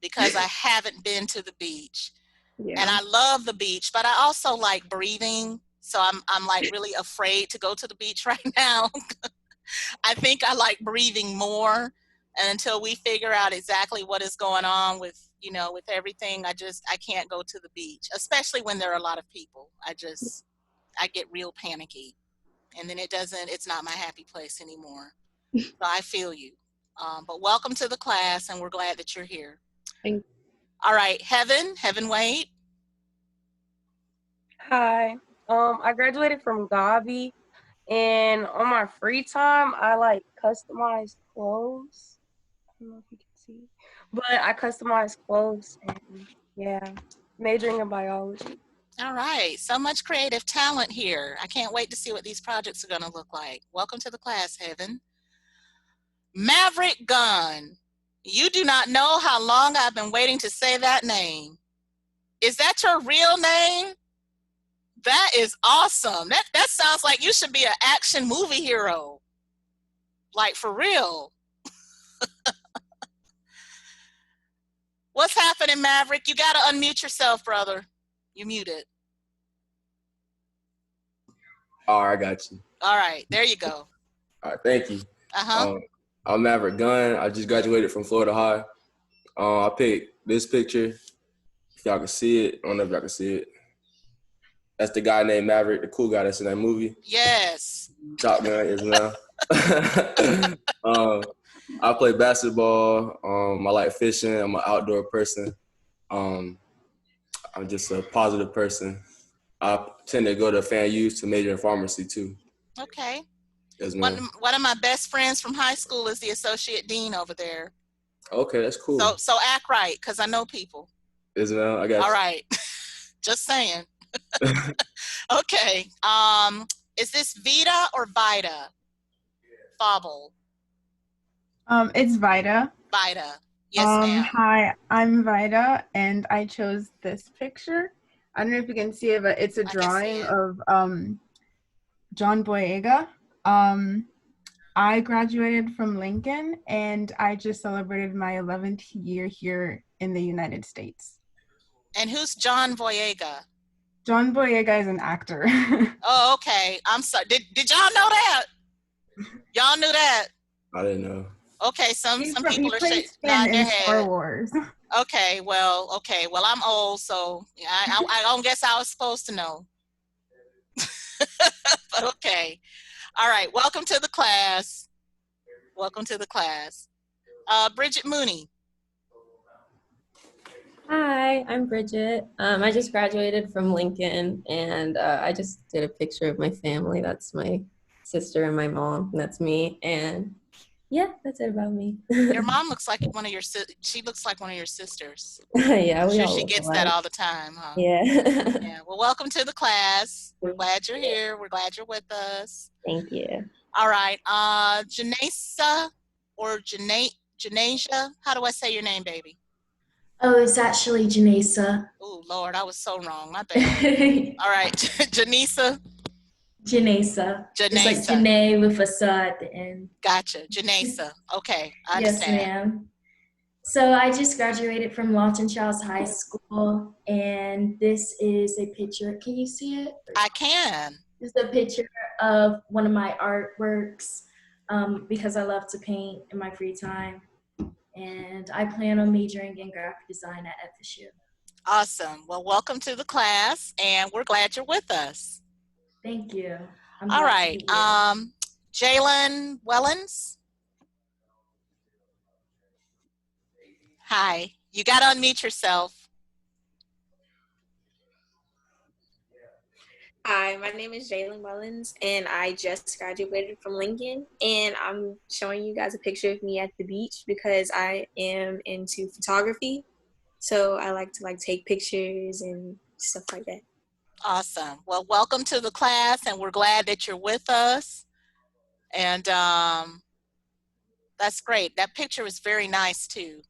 A: because I haven't been to the beach.
T: Yeah.
A: And I love the beach, but I also like breathing. So I'm like really afraid to go to the beach right now. I think I like breathing more, and until we figure out exactly what is going on with, you know, with everything, I can't go to the beach, especially when there are a lot of people. I get real panicky, and then it's not my happy place anymore. So I feel you. But welcome to the class, and we're glad that you're here.
T: Thanks.
A: All right, Heaven Wade.
U: Hi, I graduated from Gavi, and on my free time, I like customize clothes. I don't know if you can see, but I customize clothes, and yeah, majoring in biology.
A: All right, so much creative talent here. I can't wait to see what these projects are going to look like. Welcome to the class, Heaven. Maverick Gunn. You do not know how long I've been waiting to say that name. Is that your real name? That is awesome. That sounds like you should be an action movie hero. Like, for real. What's happening, Maverick? You got to unmute yourself, brother. You muted.
V: All right, I got you.
A: All right, there you go.
V: All right, thank you. I'm Maverick Gunn. I just graduated from Florida High. I picked this picture. If y'all can see it, I don't know if y'all can see it. That's the guy named Maverick, the cool guy that's in that movie.
A: Yes.
V: Top Gun is now. I play basketball. I like fishing. I'm an outdoor person. I'm just a positive person. I tend to go to FAMU to major in pharmacy too.
A: Okay.
V: Yes,
A: One of my best friends from high school is the associate dean over there.
V: Okay, that's cool.
A: So act right, because I know people.
V: Isabel, I got you.
A: All right. Just saying. Okay. Is this Vita or Vita? Fauble.
C: It's Vida.
A: Vida. Yes, ma'am.
C: Hi, I'm Vida, and I chose this picture. I don't know if you can see it, but it's a drawing of John Boyega. I graduated from Lincoln, and I just celebrated my 11th year here in the United States.
A: And who's John Boyega?
C: John Boyega is an actor.
A: Oh, okay. I'm sorry. Did y'all know that? Y'all knew that?
V: I didn't know.
A: Okay, some people are
C: nodding
A: their
C: in
A: head.
C: Star Wars.
A: Okay, well, I'm old, so I don't guess I was supposed to know. But okay. All right, welcome to the class. Welcome to the class. Bridget Mooney.
D: Hi, I'm Bridget. I just graduated from Lincoln, and I just did a picture of my family. That's my sister and my mom, and that's me. And yeah, that's it about me.
A: Your mom looks like one of your she looks like one of your sisters.
D: Yeah,
A: I'm
D: we
A: sure
D: all
A: she
D: look
A: gets
D: alike.
A: that all the time, huh?
D: Yeah.
A: Yeah. Well, welcome to the class. We're glad you're here. We're glad you're with us.
D: Thank you.
A: All right. Janesa or Janasia. How do I say your name, baby?
W: Oh, it's actually Janesa.
A: Oh, Lord, I was so wrong. My bad. All right. Janesa.
W: Janesa. It's like
A: Janesa.
W: Janae with a sa at the end.
A: Gotcha. Janesa. Okay. I
W: Yes,
A: understand.
W: ma'am. So I just graduated from Lawton Charles High School, and this is a picture. Can you see it?
A: I can.
W: This is a picture of one of my artworks because I love to paint in my free time. And I plan on majoring in graphic design at FSU.
A: Awesome. Well, welcome to the class, and we're glad you're with us.
W: Thank you.
A: All right. Jalen Wellens. Hi. You got to unmute yourself.
X: Hi, my name is Jalen Mullins, and I just graduated from Lincoln, and I'm showing you guys a picture of me at the beach because I am into photography, so I like to take pictures and stuff like that.
A: Awesome. Well, welcome to the class, and we're glad that you're with us. And that's great. That picture was very nice too.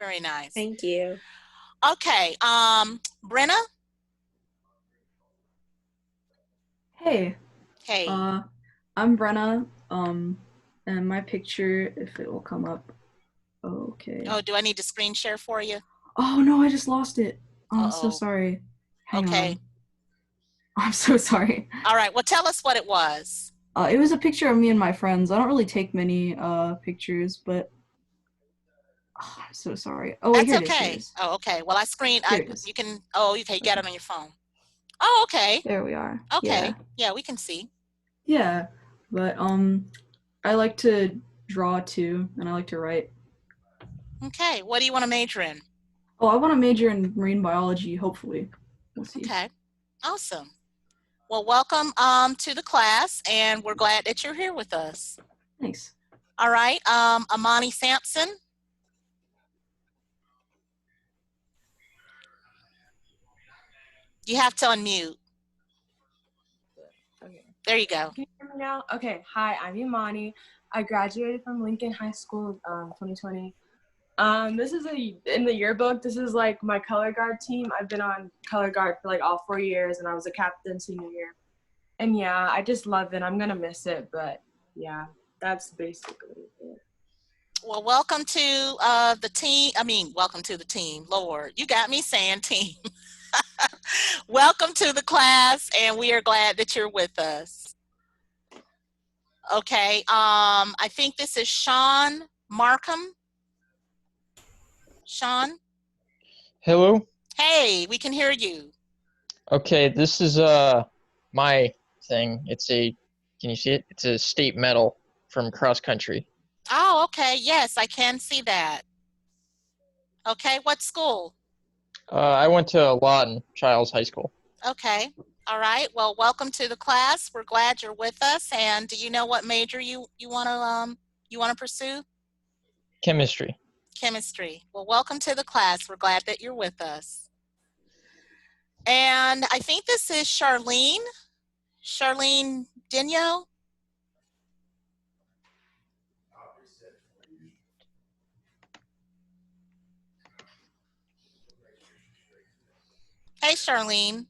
A: Very nice.
X: Thank you.
A: Okay. Brenna.
B: Hey.
A: Hey.
B: I'm Brenna. And my picture, if it will come up. Okay.
A: Oh, do I need to screen share for you?
B: Oh no, I just lost it. Oh, I'm so sorry. Hang on. I'm so sorry.
A: All right. Well, tell us what it was.
B: It was a picture of me and my friends. I don't really take many pictures, but I'm so sorry. Oh, wait,
A: That's
B: here
A: okay.
B: it is.
A: Oh, okay. Well, I screened.
B: Here it is.
A: You can. Oh, okay. You got it on your phone. Oh, okay.
B: There we are.
A: Okay. Yeah, we can see.
B: Yeah, but I like to draw too, and I like to write.
A: Okay. What do you want to major in?
B: Oh, I want to major in marine biology. Hopefully, we'll see.
A: Okay. Awesome. Well, welcome to the class, and we're glad that you're here with us.
B: Thanks.
A: All right. Amani Sampson. You have to unmute.
Y: Okay.
A: There you go.
Y: Can you hear me now? Okay. Hi, I'm Imani. I graduated from Lincoln High School 2020. This is in the yearbook. This is my color guard team. I've been on color guard for all 4 years, and I was a captain senior year. And yeah, I just love it. I'm gonna miss it, but yeah, that's basically it.
A: Well, welcome to the team. Welcome to the team. Lord, you got me saying team. Welcome to the class, and we are glad that you're with us. Okay, I think this is Sean Markham. Sean?
Z: Hello?
A: Hey, we can hear you.
Z: Okay, this is my thing. Can you see it? It's a state medal from cross country.
A: Oh, okay. Yes, I can see that. Okay, what school?
Z: I went to Lawton Childs High School.
A: Okay. All right. Well, welcome to the class. We're glad you're with us. And do you know what major you want to pursue?
Z: Chemistry.
A: Chemistry. Well, welcome to the class. We're glad that you're with us. And I think this is Charlene. Charlene Dino. Hey, Charlene.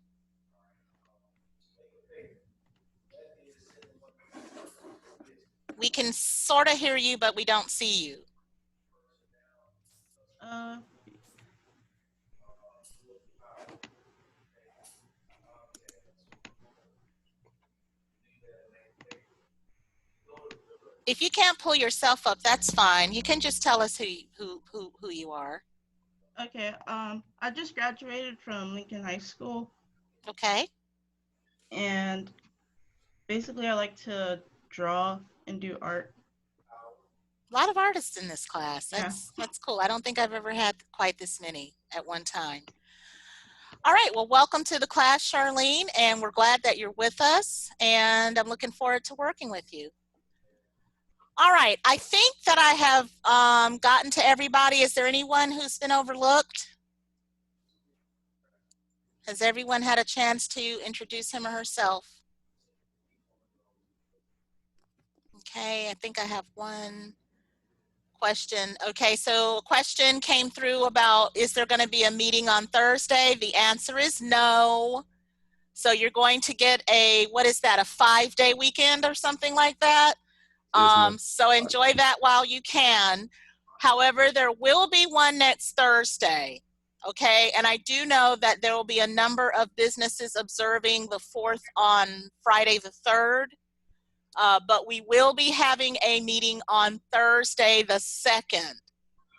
A: We can sort of hear you, but we don't see you. If you can't pull yourself up, that's fine. You can just tell us who you are.
F: Okay. I just graduated from Lincoln High School.
A: Okay.
F: And basically, I like to draw and do art.
A: A lot of artists in this class. That's cool. I don't think I've ever had quite this many at one time. All right, well, welcome to the class, Charlene, and we're glad that you're with us, and I'm looking forward to working with you. All right, I think that I have gotten to everybody. Is there anyone who's been overlooked? Has everyone had a chance to introduce him or herself? Okay, I think I have one question. Okay, so a question came through about, is there going to be a meeting on Thursday? The answer is no. So you're going to get a, what is that, a 5-day weekend or something like that? So enjoy that while you can. However, there will be one next Thursday. Okay, and I do know that there will be a number of businesses observing the 4th on Friday the 3rd. But we will be having a meeting on Thursday the 2nd.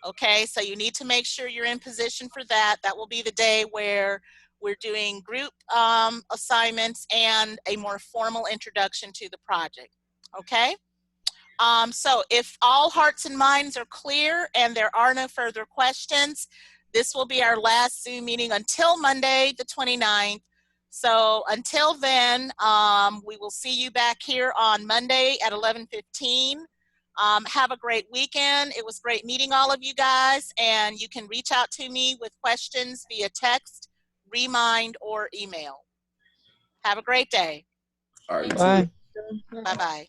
A: Okay, so you need to make sure you're in position for that. That will be the day where we're doing group assignments and a more formal introduction to the project. Okay, so if all hearts and minds are clear and there are no further questions, this will be our last Zoom meeting until Monday the 29th. So until then, we will see you back here on Monday at 11:15. Have a great weekend. It was great meeting all of you guys, and you can reach out to me with questions via text, remind, or email. Have a great day.
V: All right.
Z: Bye.
A: Bye-bye.